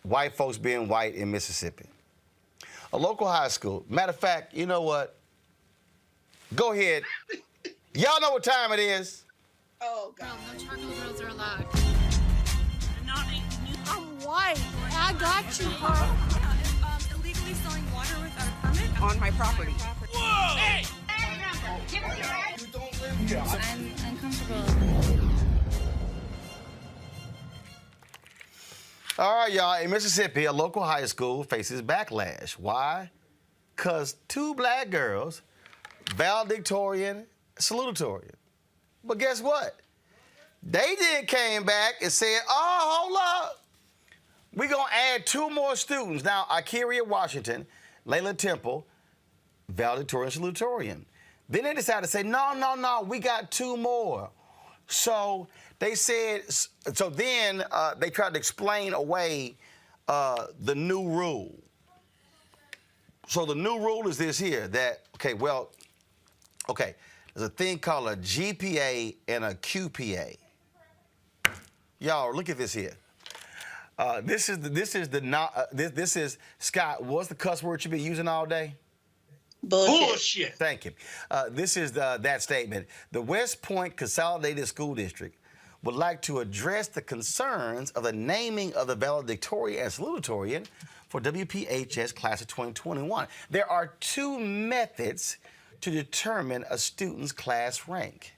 [SPEAKER 1] White folks being white in Mississippi. A local high school. Matter of fact, you know what? Go ahead. Y'all know what time it is.
[SPEAKER 18] Oh, God.
[SPEAKER 13] No charcoal grills are allowed.
[SPEAKER 9] I'm white. I got you, Carl.
[SPEAKER 13] Illegally selling water without a permit
[SPEAKER 21] On my property.
[SPEAKER 13] Whoa! Hey! I'm uncomfortable.
[SPEAKER 1] All right, y'all. In Mississippi, a local high school faces backlash. Why? Because two black girls, valedictorian, salutatorian. But guess what? They then came back and said, oh, hold up. We're going to add two more students. Now, Ikeria Washington, Layla Temple, valedictorian, salutatorian. Then they decided to say, no, we got two more. So they said, so then they tried to explain away the new rule. So the new rule is this here, that, there's a thing called a GPA and a QPA. Y'all, look at this here. This is Scott. What's the cuss word you been using all day?
[SPEAKER 5] Bullshit.
[SPEAKER 1] Thank you. This is that statement. The West Point Consolidated School District would like to address the concerns of the naming of the valedictorian and salutatorian for WPHS class of 2021. There are two methods to determine a student's class rank.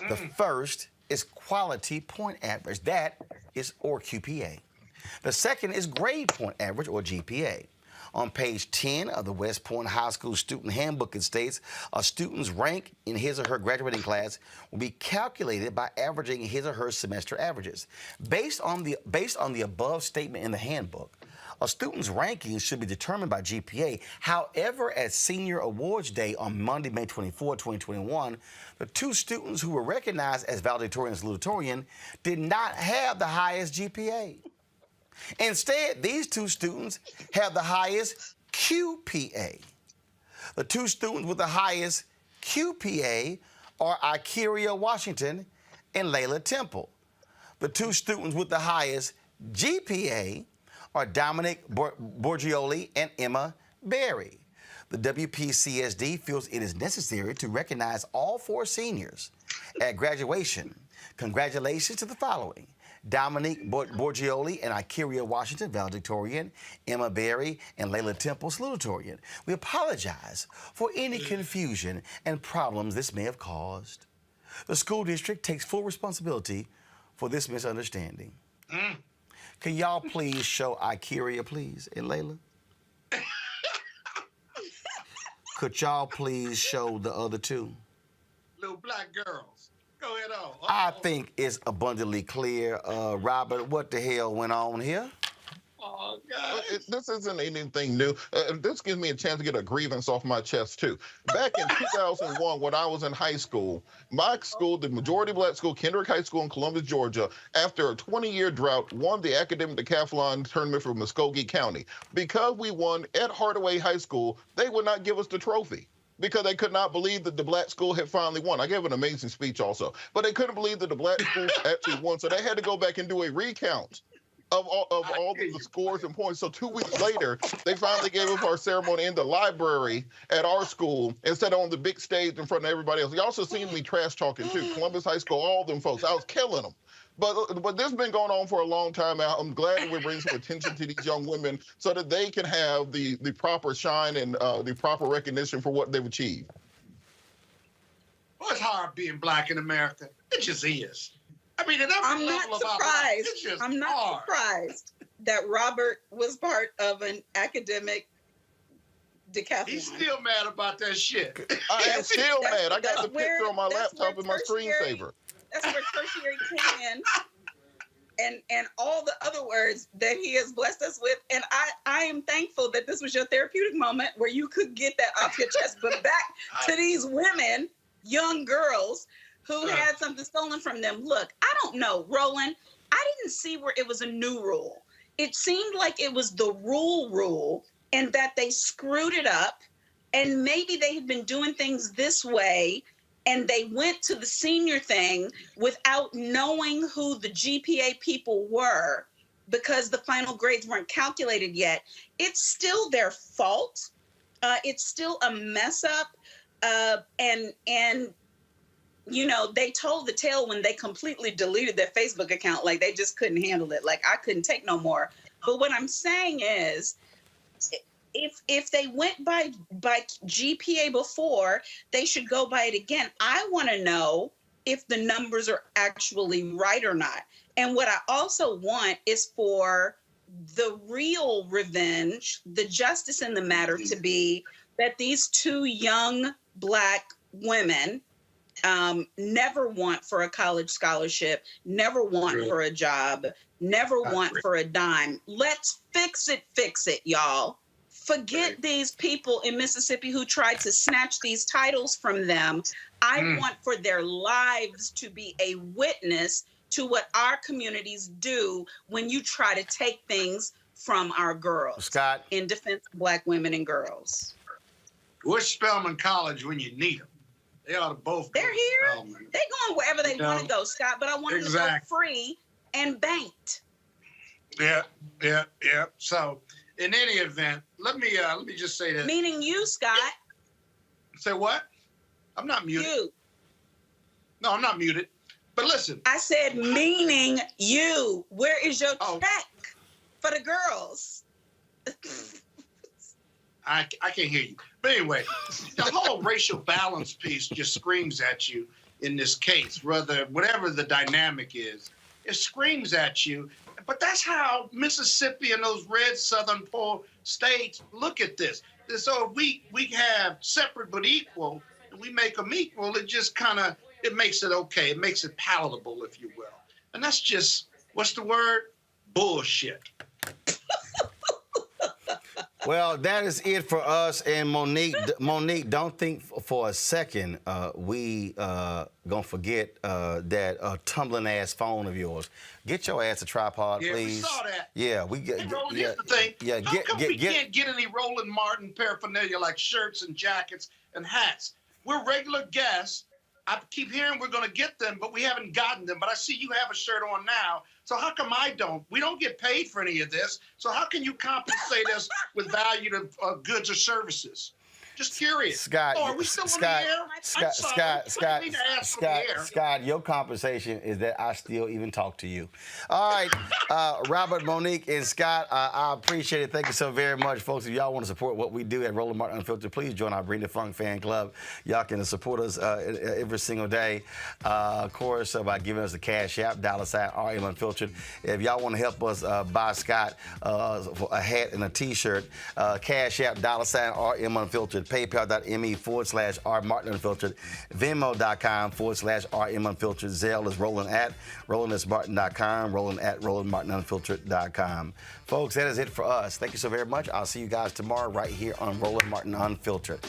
[SPEAKER 1] The first is quality point average, that is, or QPA. The second is grade point average, or GPA. On page 10 of the West Point High School Student Handbook, it states a student's rank in his or her graduating class will be calculated by averaging his or her semester averages. Based on the above statement in the handbook, a student's ranking should be determined by GPA. However, at Senior Awards Day on Monday, May 24, 2021, the two students who were recognized as valedictorian and salutatorian did not have the highest GPA. Instead, these two students have the highest QPA. The two students with the highest QPA are Ikeria Washington and Layla Temple. The two students with the highest GPA are Dominic Borgioli and Emma Berry. The WPCSD feels it is necessary to recognize all four seniors at graduation. Congratulations to the following: Dominic Borgioli and Ikeria Washington, valedictorian, Emma Berry and Layla Temple, salutatorian. We apologize for any confusion and problems this may have caused. The school district takes full responsibility for this misunderstanding. Can y'all please show Ikeria, please, and Layla? Could y'all please show the other two?
[SPEAKER 5] Little black girls. Go ahead on.
[SPEAKER 1] I think it's abundantly clear, Robert, what the hell went on here?
[SPEAKER 5] Oh, God.
[SPEAKER 4] This isn't anything new. This gives me a chance to get a grievance off my chest, too. Back in 2001, when I was in high school, my school, the majority black school, Kendrick High School in Columbus, Georgia, after a 20-year drought, won the academic decathlon tournament for Muskogee County. Because we won at Hardaway High School, they would not give us the trophy, because they could not believe that the black school had finally won. I gave an amazing speech also, but they couldn't believe that the black school actually won, so they had to go back and do a recount of all of the scores and points. So 2 weeks later, they finally gave us our ceremony in the library at our school instead of on the big stage in front of everybody else. You also seen me trash talking too. Columbus High School, all them folks, I was killing them. But this has been going on for a long time now. I'm glad that we're bringing some attention to these young women so that they can have the proper shine and the proper recognition for what they've achieved.
[SPEAKER 5] Well, it's hard being black in America. It just is. I mean,
[SPEAKER 18] I'm not surprised. I'm not surprised that Robert was part of an academic decathlon.
[SPEAKER 5] He's still mad about that shit.
[SPEAKER 4] I am still mad. I got the picture on my laptop in my screensaver.
[SPEAKER 18] That's where tertiary came in, and all the other words that he has blessed us with. And I am thankful that this was your therapeutic moment where you could get that off your chest. But back to these women, young girls, who had something stolen from them. Look, I don't know, Roland. I didn't see where it was a new rule. It seemed like it was the rule, and that they screwed it up, and maybe they had been doing things this way, and they went to the senior thing without knowing who the GPA people were because the final grades weren't calculated yet. It's still their fault. It's still a mess up, and you know, they told the tale when they completely deleted their Facebook account. Like, they just couldn't handle it. Like, I couldn't take no more. But what I'm saying is, if they went by GPA before, they should go by it again. I want to know if the numbers are actually right or not. And what I also want is for the real revenge, the justice in the matter, to be that these two young black women never want for a college scholarship, never want for a job, never want for a dime. Let's fix it, y'all. Forget these people in Mississippi who tried to snatch these titles from them. I want for their lives to be a witness to what our communities do when you try to take things from our girls.
[SPEAKER 1] Scott.
[SPEAKER 18] In defense of black women and girls.
[SPEAKER 5] Where's Spelman College when you need them? They ought to both go.
[SPEAKER 18] They're here. They're going wherever they want to go, Scott, but I want them to go free and banked.
[SPEAKER 5] Yeah. So, in any event, let me just say that.
[SPEAKER 18] Meaning you, Scott.
[SPEAKER 5] Say what? I'm not muted.
[SPEAKER 18] You.
[SPEAKER 5] No, I'm not muted. But listen.
[SPEAKER 18] I said meaning you. Where is your check for the girls?
[SPEAKER 5] I can't hear you. But anyway, the whole racial balance piece just screams at you in this case, whatever the dynamic is, it screams at you. But that's how Mississippi and those red southern poor states look at this. So if we have separate but equal, and we make them equal, it just it makes it okay. It makes it palatable, if you will. And that's just, what's the word? Bullshit.
[SPEAKER 1] Well, that is it for us. And Monique, don't think for a second we gonna forget that tumbling ass phone of yours. Get your ass a tripod, please.
[SPEAKER 5] Yeah, we saw that.
[SPEAKER 1] Yeah, we get.
[SPEAKER 5] Here's the thing.
[SPEAKER 1] Yeah,
[SPEAKER 5] How come we can't get any Roland Martin paraphernalia like shirts and jackets and hats? We're regular guests. I keep hearing we're going to get them, but we haven't gotten them. But I see you have a shirt on now. So how come I don't? We don't get paid for any of this. So how can you compensate us with valued goods or services? Just curious.
[SPEAKER 1] Scott,
[SPEAKER 5] oh, are we still
[SPEAKER 1] Scott,
[SPEAKER 5] on the air?
[SPEAKER 1] Scott,
[SPEAKER 5] I'm sorry.
[SPEAKER 1] Scott,
[SPEAKER 5] I didn't mean to ask from the air.
[SPEAKER 1] Scott, your compensation is that I still even talk to you. All right, Robert, Monique, and Scott, I appreciate it. Thank you so very much, folks. If y'all want to support what we do at Roland Martin Unfiltered, please join our Bring the Funk fan club. Y'all can support us every single day, of course, by giving us the Cash App, $RM Unfiltered. If y'all want to help us buy Scott a hat and a T-shirt, Cash App, $RM Unfiltered, PayPal.me/R Martin Unfiltered, Venmo.com/RM Unfiltered, Zelle is RolandSMartin.com, Roland@RolandMartinUnfiltered.com. Folks, that is it for us. Thank you so very much. I'll see you guys tomorrow right here on Roland Martin Unfiltered.